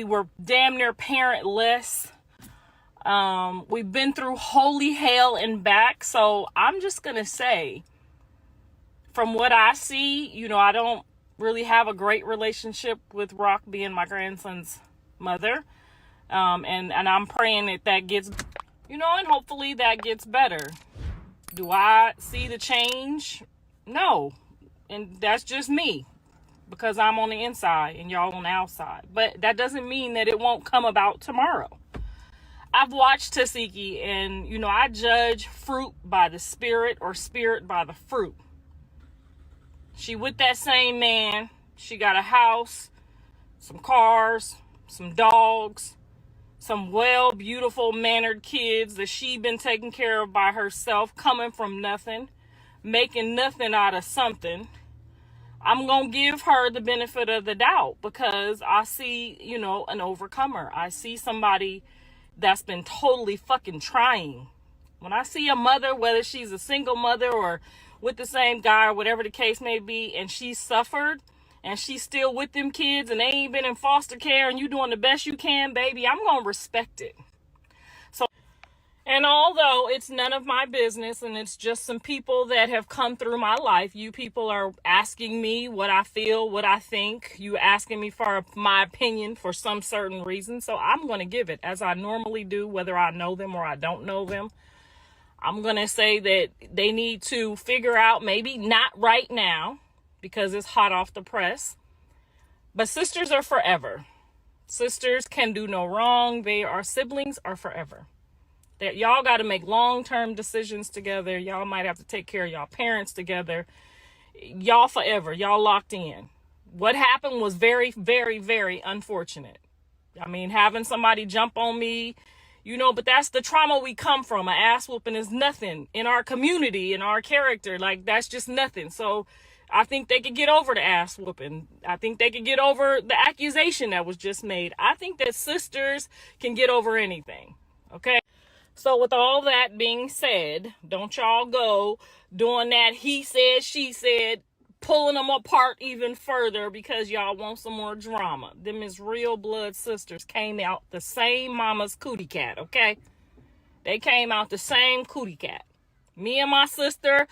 were damn near parentless. We've been through holy hell and back. So I'm just going to say, from what I see, you know, I don't really have a great relationship with Rock being my grandson's mother. And I'm praying that gets, you know, and hopefully that gets better. Do I see the change? No. And that's just me, because I'm on the inside and y'all on the outside. But that doesn't mean that it won't come about tomorrow. I've watched Tasiki, and, you know, I judge fruit by the spirit or spirit by the fruit. She with that same man. She got a house, some cars, some dogs, some beautiful mannered kids that she been taking care of by herself, coming from nothing, making nothing out of something. I'm going to give her the benefit of the doubt, because I see, you know, an overcomer. I see somebody that's been totally fucking trying. When I see a mother, whether she's a single mother or with the same guy or whatever the case may be, and she suffered and she's still with them kids and they ain't been in foster care and you doing the best you can, baby, I'm going to respect it. So, and although it's none of my business and it's just some people that have come through my life, you people are asking me what I feel, what I think. You asking me for my opinion for some certain reason. So I'm going to give it as I normally do, whether I know them or I don't know them. I'm going to say that they need to figure out, maybe not right now because it's hot off the press, but sisters are forever. Sisters can do no wrong. They are siblings are forever. That y'all got to make long-term decisions together. Y'all might have to take care of y'all parents together. Y'all forever. Y'all locked in. What happened was very, very, very unfortunate. I mean, having somebody jump on me, you know, but that's the trauma we come from. An ass whooping is nothing in our community, in our character. Like, that's just nothing. So I think they could get over the ass whooping. I think they could get over the accusation that was just made. I think that sisters can get over anything. Okay? So with all that being said, don't y'all go doing that he said, she said, pulling them apart even further because y'all want some more drama. Them is real blood sisters, came out the same mama's cootie cat, okay? They came out the same cootie cat. Me and my sister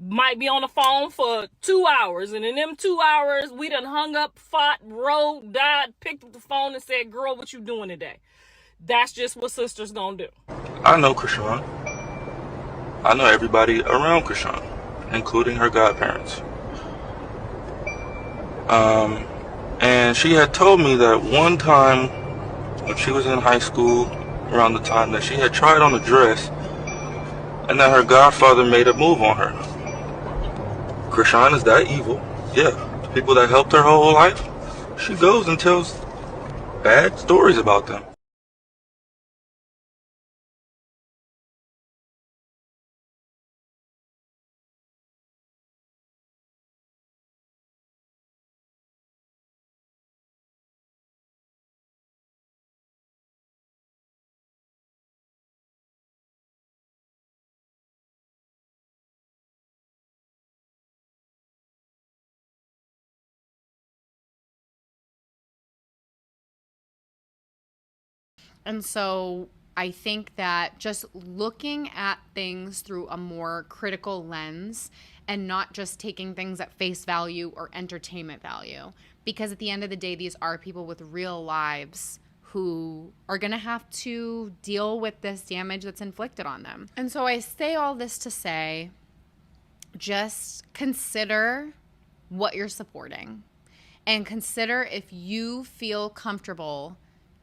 might be on the phone for 2 hours, and in them 2 hours, we done hung up, fought, rode, died, picked up the phone and said, girl, what you doing today? That's just what sisters gonna do. I know Krishan. I know everybody around Krishan, including her godparents. And she had told me that one time when she was in high school, around the time that she had tried on a dress, and that her godfather made a move on her. Krishan is that evil. Yeah, the people that helped her whole life, she goes and tells bad stories about them. And so I think that just looking at things through a more critical lens and not just taking things at face value or entertainment value, because at the end of the day, these are people with real lives who are going to have to deal with this damage that's inflicted on them. And so I say all this to say, just consider what you're supporting and consider if you feel comfortable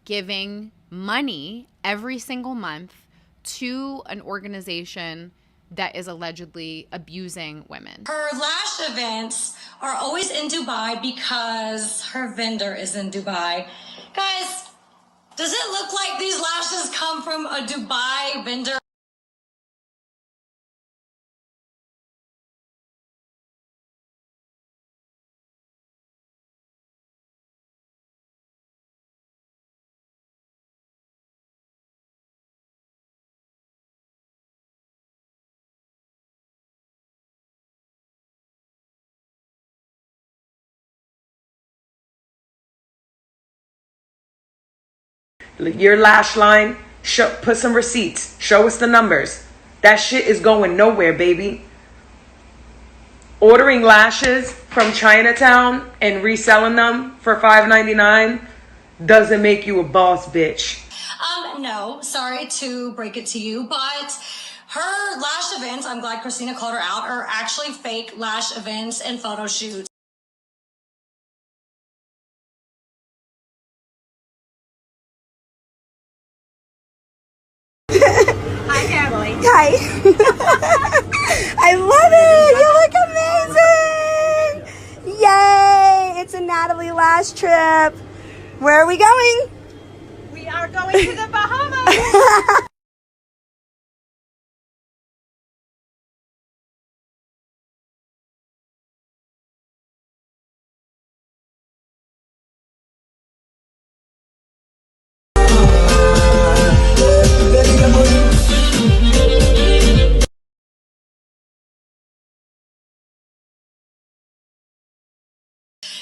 giving money every single month to an organization that is allegedly abusing women. Her lash events are always in Dubai because her vendor is in Dubai. Guys, does it look like these lashes come from a Dubai vendor? Your lash line, put some receipts. Show us the numbers. That shit is going nowhere, baby. Ordering lashes from Chinatown and reselling them for $5.99 doesn't make you a boss bitch. No, sorry to break it to you, but her lash events, I'm glad Christina called her out, are actually fake lash events and photo shoots. Hi, Natalie. Hi. I love it. You look amazing. Yay. It's a Natalie Lash trip. Where are we going? We are going to the Bahamas.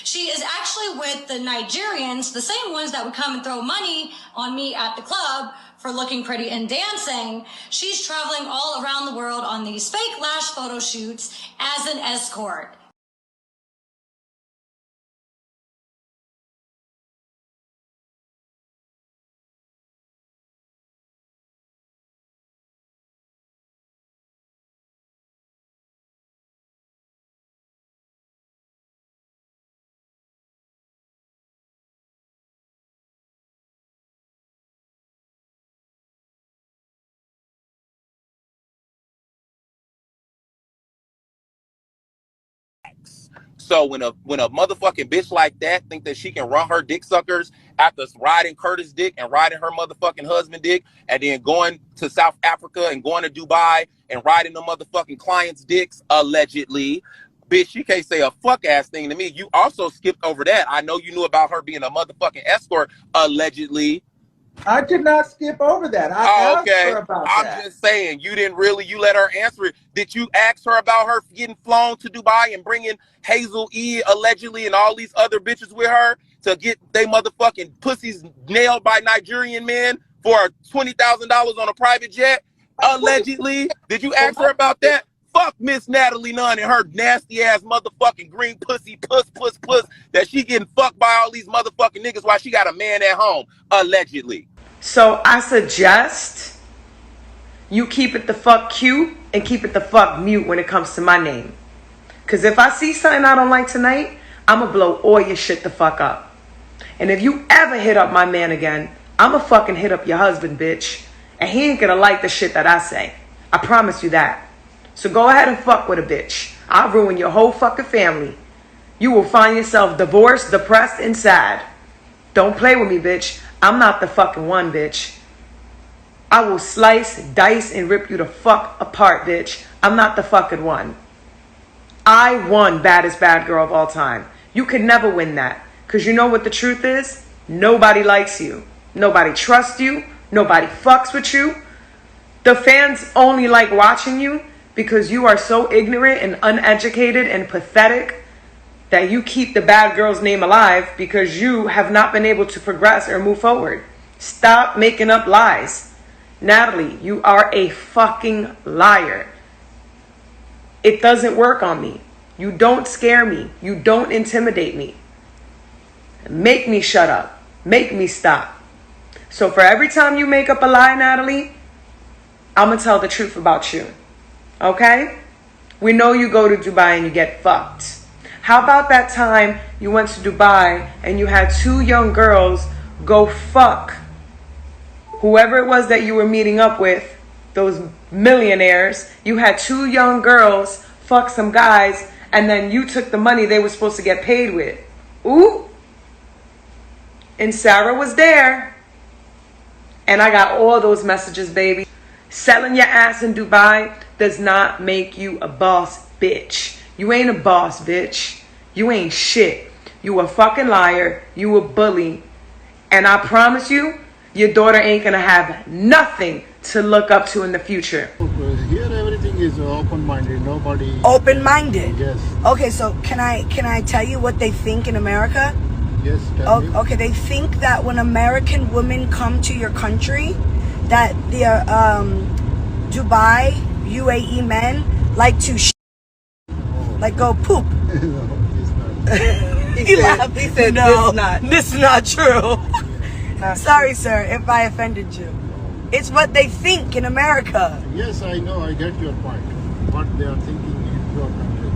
She is actually with the Nigerians, the same ones that would come and throw money on me at the club for looking pretty and dancing. She's traveling all around the world on these fake lash photo shoots as an escort. So when a motherfucking bitch like that think that she can run her dick suckers after riding Curtis dick and riding her motherfucking husband dick and then going to South Africa and going to Dubai and riding the motherfucking clients' dicks, allegedly, bitch, she can't say a fuck ass thing to me. You also skipped over that. I know you knew about her being a motherfucking escort, allegedly. I did not skip over that. I asked her about that. I'm just saying, you let her answer it. Did you ask her about her getting flown to Dubai and bringing Hazel E, allegedly, and all these other bitches with her to get they motherfucking pussies nailed by Nigerian men for $20,000 on a private jet? Allegedly. Did you ask her about that? Fuck Miss Natalie Nunn and her nasty ass motherfucking green pussy puss that she getting fucked by all these motherfucking niggas while she got a man at home, allegedly. So I suggest you keep it the fuck cute and keep it the fuck mute when it comes to my name. Cause if I see something I don't like tonight, I'ma blow all your shit the fuck up. And if you ever hit up my man again, I'ma fucking hit up your husband, bitch. And he ain't gonna like the shit that I say. I promise you that. So go ahead and fuck with a bitch. I'll ruin your whole fucking family. You will find yourself divorced, depressed, and sad. Don't play with me, bitch. I'm not the fucking one, bitch. I will slice, dice, and rip you the fuck apart, bitch. I'm not the fucking one. I won baddest bad girl of all time. You could never win that. Because you know what the truth is? Nobody likes you. Nobody trusts you. Nobody fucks with you. The fans only like watching you because you are so ignorant and uneducated and pathetic that you keep the bad girl's name alive because you have not been able to progress or move forward. Stop making up lies. Natalie, you are a fucking liar. It doesn't work on me. You don't scare me. You don't intimidate me. Make me shut up. Make me stop. So for every time you make up a lie, Natalie, I'm going to tell the truth about you. Okay? We know you go to Dubai and you get fucked. How about that time you went to Dubai and you had 2 young girls go fuck whoever it was that you were meeting up with, those millionaires? You had 2 young girls fuck some guys and then you took the money they were supposed to get paid with. Ooh. And Sarah was there. And I got all those messages, baby. Selling your ass in Dubai does not make you a boss bitch. You ain't a boss bitch. You ain't shit. You a fucking liar. You a bully. And I promise you, your daughter ain't gonna have nothing to look up to in the future. Here everything is open-minded. Nobody... Open-minded? Yes. Okay, so can I tell you what they think in America? Yes, tell me. Okay, they think that when American women come to your country, that the Dubai, UAE men like to like go poop. He laughed. He said, no, this is not true. Sorry, sir, if I offended you. It's what they think in America. Yes, I know. I get your point. What they are thinking in your country.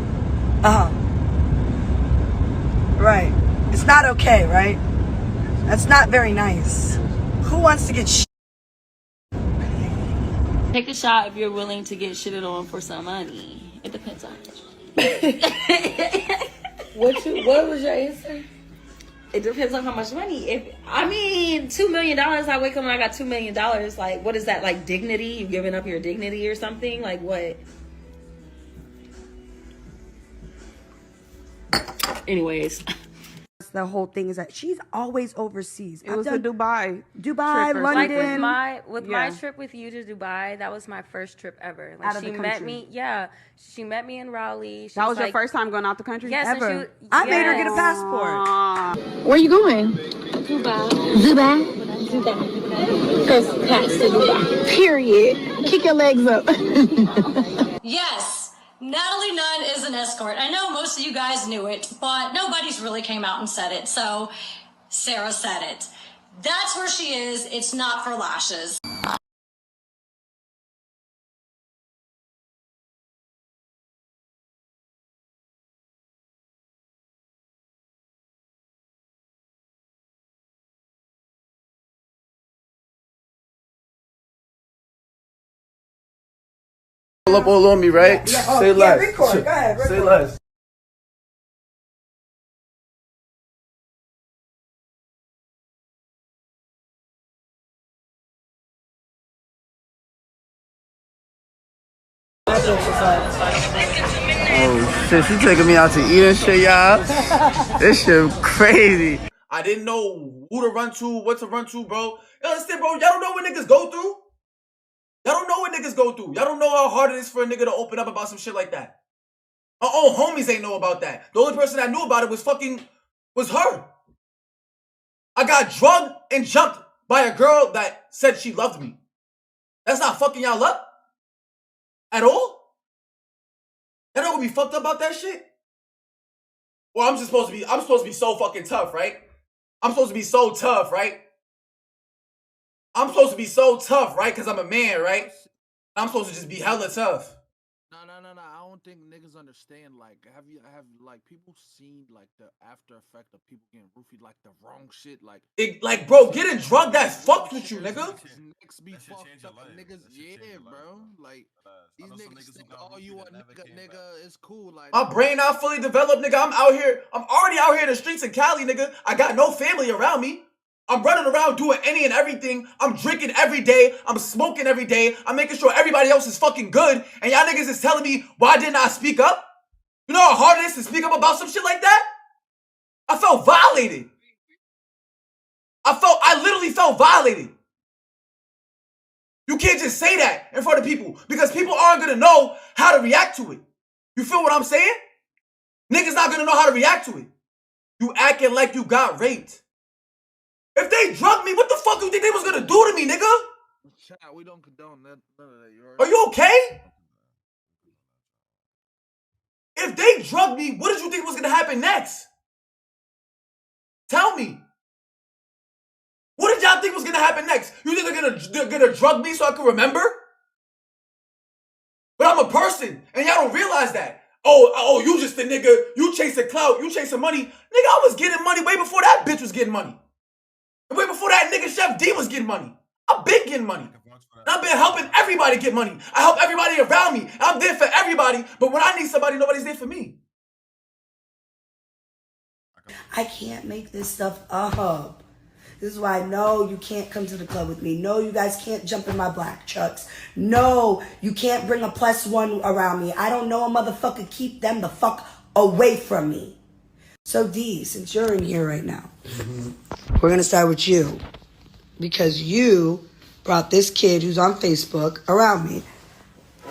Right. It's not okay, right? That's not very nice. Who wants to get Take a shot if you're willing to get shitted on for some money. It depends on What was your answer? It depends on how much money. If I mean $2 million, I wake up and I got $2 million. Like, what is that? Like dignity? You giving up your dignity or something? Like what? Anyways. The whole thing is that she's always overseas. It was the Dubai, London. Like with my trip with you to Dubai, that was my first trip ever. Like Out of the country. She met me in Raleigh. That was your first time going out the country? Yes, Ever. I made her get a passport. Where you going? Dubai. First class to Dubai. Period. Kick your legs up. Yes, Natalie Nunn is an escort. I know most of you guys knew it, but nobody's really came out and said it. So Sarah said it. That's where she is. It's not for lashes. Pull up all on me, right? Say less. Record. Go ahead. Say less. Oh shit, she taking me out to eat and shit, y'all. This shit crazy. I didn't know who to run to, what to run to, bro. You understand, bro? Y'all don't know what niggas go through. Y'all don't know what niggas go through. Y'all don't know how hard it is for a nigga to open up about some shit like that. Our own homies ain't know about that. The only person that knew about it was her. I got drugged and jumped by a girl that said she loved me. That's not fucking y'all up at all. Y'all not gonna be fucked up about that shit? Well, I'm supposed to be so fucking tough, right? I'm supposed to be so tough, right? I'm supposed to be so tough, right? Because I'm a man, right? I'm supposed to just be hella tough. No. I don't think niggas understand. Like, have people seen like the after effect of people getting roofied, like the wrong shit, like bro, getting drugged that fucked with you, nigga. Niggas be fucked up, niggas. Yeah, bro. Like these niggas think, oh, you a nigga, it's cool. Like my brain not fully developed, nigga. I'm already out here in the streets in Cali, nigga. I got no family around me. I'm running around doing any and everything. I'm drinking every day. I'm smoking every day. I'm making sure everybody else is fucking good. And y'all niggas is telling me, why didn't I speak up? You know how hard it is to speak up about some shit like that? I felt violated. I literally felt violated. You can't just say that in front of people because people aren't going to know how to react to it. You feel what I'm saying? Niggas not going to know how to react to it. You acting like you got raped. If they drugged me, what the fuck you think they was gonna do to me, nigga? We don't condone none of that. Are you okay? If they drugged me, what did you think was gonna happen next? Tell me. What did y'all think was gonna happen next? You think they're gonna drug me so I can remember? But I'm a person, and y'all don't realize that. Oh, you just a nigga. You chasing clout. You chasing money. Nigga, I was getting money way before that bitch was getting money. And way before that nigga Chef D was getting money. I've been getting money. And I've been helping everybody get money. I help everybody around me. I'm there for everybody. But when I need somebody, nobody's there for me. I can't make this stuff up. This is why, no, you can't come to the club with me. No, you guys can't jump in my black trucks. No, you can't bring a +1 around me. I don't know a motherfucker. Keep them the fuck away from me. So D, since you're in here right now, we're going to start with you. Because you brought this kid who's on Facebook around me.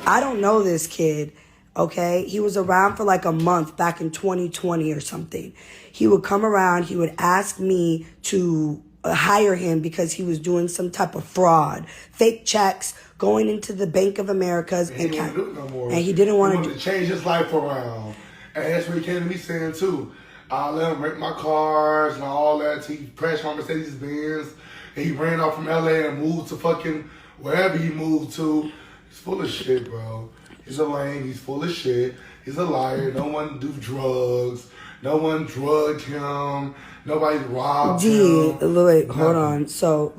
I don't know this kid. Okay, he was around for like a month back in 2020 or something. He would come around, he would ask me to hire him because he was doing some type of fraud, fake checks, going into the Bank of America's and he didn't do it no more. And he didn't want He wanted to change his life around. And that's what he came to me saying too. I let him rent my cars and all that. He crashed my Mercedes Benz. And he ran off from LA and moved to fucking wherever he moved to. He's full of shit, bro. He's a lame. He's full of shit. He's a liar. No one do drugs. No one drugged him. Nobody robbed him. Wait, hold on. So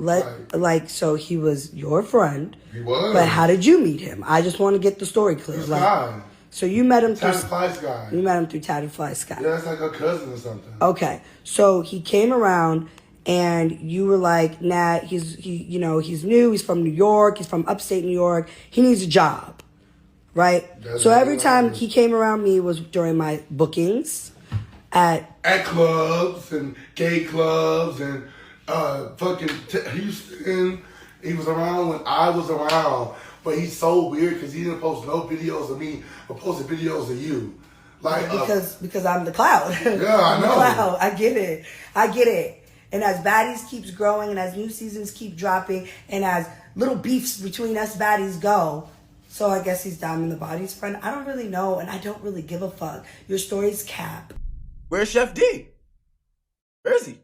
so he was your friend. He was. But how did you meet him? I just want to get the story clear. This guy. So you met him through Tatted Fly Sky. You met him through Tatted Fly Sky. Yeah, that's like a cousin or something. Okay. So he came around and you were like, nah, he's new, he's from New York, he's from upstate New York, he needs a job. Right? So every time he came around me was during my bookings at clubs and gay clubs and fucking Houston. He was around when I was around. But he's so weird because he didn't post no videos of me, but posted videos of you. Like because I'm the cloud. Yeah, I know. The cloud. I get it. And as baddies keeps growing and as new seasons keep dropping and as little beefs between us baddies go, so I guess he's Diamond the Body's friend. I don't really know and I don't really give a fuck. Your story's cap. Where's Chef D? Where is he?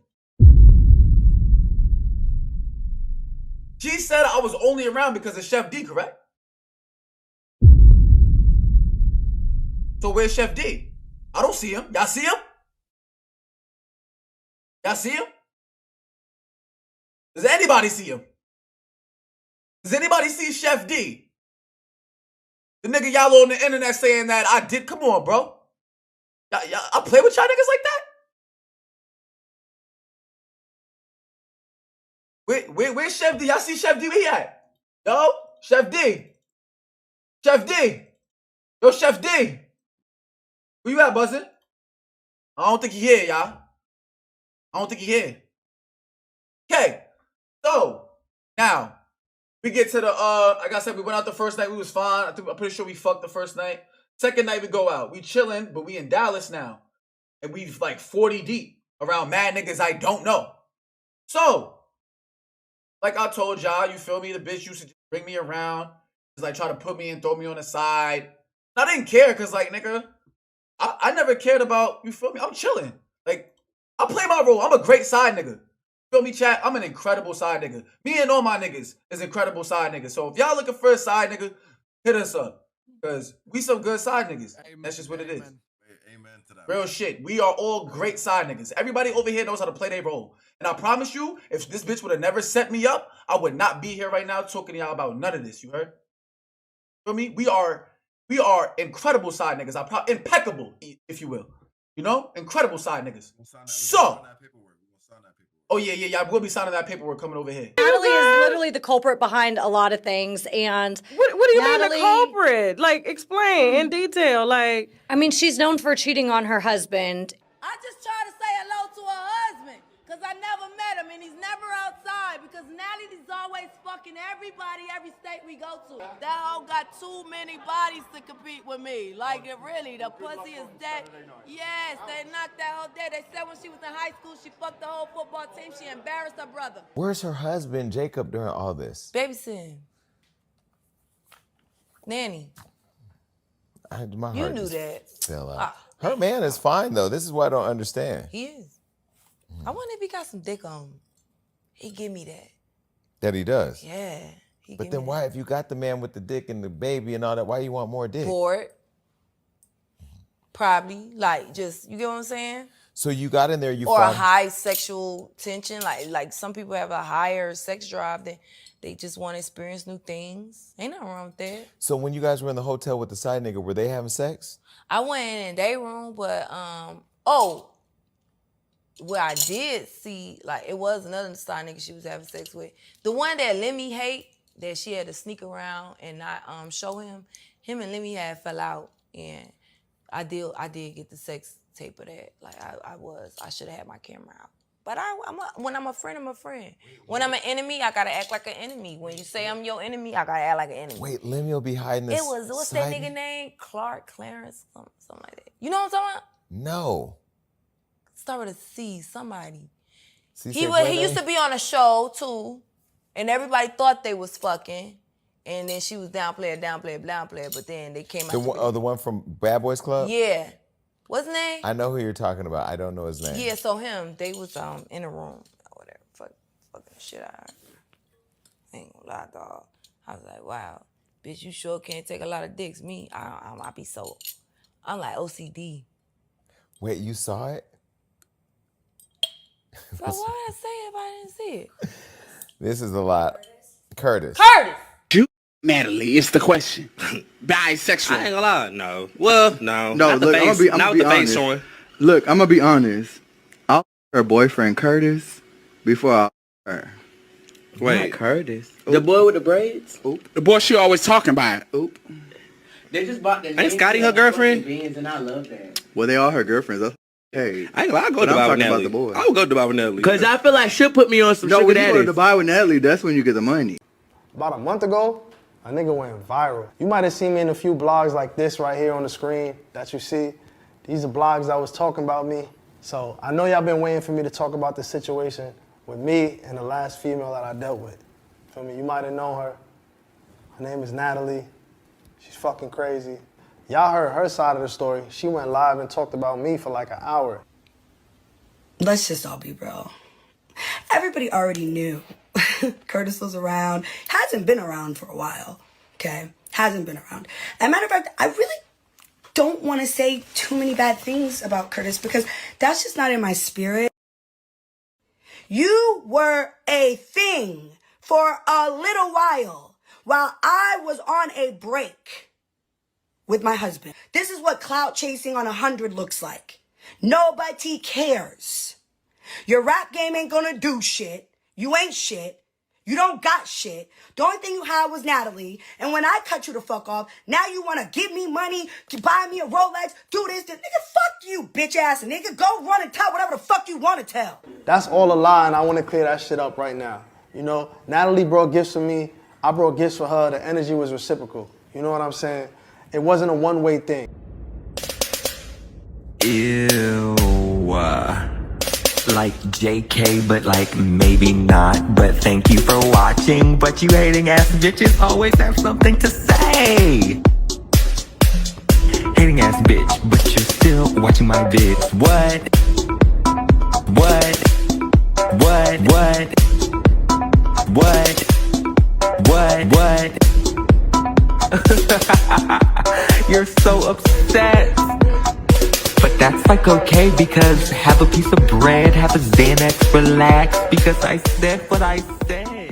She said I was only around because of Chef D, correct? So where's Chef D? I don't see him. Y'all see him? Y'all see him? Does anybody see him? Does anybody see Chef D? The nigga y'all on the internet saying that I did. Come on, bro. I play with y'all niggas like that? Where's Chef D? Y'all see Chef D? Where he at? Yo, Chef D. Chef D. Yo, Chef D. Where you at, Buzzin'? I don't think he here, y'all. I don't think he here. Okay. So, now, we get to the, like I said, we went out the first night. We was fine. I'm pretty sure we fucked the first night. Second night, we go out. We chilling, but we in Dallas now. And we like 40 deep around mad niggas I don't know. So, like I told y'all, you feel me? The bitch used to just bring me around. Just like try to put me and throw me on the side. I didn't care because like, nigga, I never cared about, you feel me? I'm chilling. Like, I play my role. I'm a great side nigga. Feel me, chat? I'm an incredible side nigga. Me and all my niggas is incredible side niggas. So if y'all looking for a side nigga, hit us up. Because we some good side niggas. Amen. That's just what it is. Amen to that. Real shit. We are all great side niggas. Everybody over here knows how to play their role. And I promise you, if this bitch would have never set me up, I would not be here right now talking to y'all about none of this. You heard? Feel me? We are incredible side niggas. Impeccable, if you will. You know? Incredible side niggas. So. Oh, yeah. We'll be signing that paperwork coming over here. Natalie is literally the culprit behind a lot of things. And what do you mean the culprit? Like, explain in detail. Like, I mean, she's known for cheating on her husband. I just try to say hello to her husband because I never met him and he's never outside because Natalie's always fucking everybody every state we go to. That hoe got too many bodies to compete with me. Like, it really, the pussy is dead. Yes, they knocked that hoe dead. They said when she was in high school, she fucked the whole football team. She embarrassed her brother. Where's her husband, Jacob, during all this? Babysitting. Nanny. My You heart knew just that. fell out. Her man is fine, though. This is what I don't understand. He is. I wonder if he got some dick on him. He give me that. That he does? Yeah. But then why, if you got the man with the dick and the baby and all that, why you want more dick? Bored. Probably. Like, just, you get what I'm saying? So you got in there, Or a high sexual tension. Like some people have a higher sex drive than they just want to experience new things. Ain't nothing wrong with that. So when you guys were in the hotel with the side nigga, were they having sex? I went in their room, but where I did see, like, it was another side nigga she was having sex with. The one that Lemmy hate, that she had to sneak around and not show him and Lemmy had fell out, and I did get the sex tape of that. Like, I should have had my camera out. But when I'm a friend, I'm a friend. When I'm an enemy, I gotta act like an enemy. When you say I'm your enemy, I gotta act like an enemy. Wait, Lemuel be hiding this. It was, what's that nigga name? Clarence, something like that. You know what I'm talking about? No. Start with a C, somebody. He used to be on a show too, and everybody thought they was fucking, and then she was downplayer, but then they came out. The one from Bad Boys Club? Yeah. What's his name? I know who you're talking about. I don't know his name. Yeah, so him, they was in a room or whatever. Fucking shit I heard. I ain't gonna lie, dog. I was like, wow, bitch, you sure can't take a lot of dicks. Me, I be so, I'm like OCD. Wait, you saw it? Bro, why would I say it if I didn't see it? This is a lot. Curtis. You, Natalie, it's the question. Bisexual. I ain't gonna lie, no. Well, no. No, look, I'm gonna be honest. Look, I'm gonna be honest. I'll her boyfriend Curtis before I her. Wait, Not Curtis. the boy with the braids? Oop. The boy she always talking about. Oop. They just bought the. Ain't Scotty her girlfriend? Beans and I love that. Well, they are her girlfriends. Hey, I ain't gonna lie, I'll go to Dubai with Natalie. I would go to Dubai with Natalie. Because I feel like she'll put me on some sugar when daddies. you go to Dubai with Natalie, that's when you get the money. About a month ago, a nigga went viral. You might have seen me in a few blogs like this right here on the screen that you see. These are blogs that was talking about me. So I know y'all been waiting for me to talk about the situation with me and the last female that I dealt with. Feel me? You might have known her. Her name is Natalie. She's fucking crazy. Y'all heard her side of the story. She went live and talked about me for like an hour. Let's just all be real. Everybody already knew Curtis was around. Hasn't been around for a while, okay? Hasn't been around. As a matter of fact, I really don't want to say too many bad things about Curtis because that's just not in my spirit. You were a thing for a little while I was on a break with my husband. This is what clout chasing on 100 looks like. Nobody cares. Your rap game ain't gonna do shit. You ain't shit. You don't got shit. The only thing you had was Natalie. And when I cut you the fuck off, now you wanna give me money, buy me a Rolex, do this. Nigga, fuck you, bitch ass nigga. Go run and tell whatever the fuck you wanna tell. That's all a lie, and I want to clear that shit up right now. You know, Natalie brought gifts for me. I brought gifts for her. The energy was reciprocal. You know what I'm saying? It wasn't a one-way thing. Ew. Like JK, but like maybe not. But thank you for watching. But you hating ass bitches always have something to say. Hating ass bitch, but you're still watching my vids. What? You're so upset. But that's like okay, because have a piece of bread, have a Xanax, relax, because I said what I said.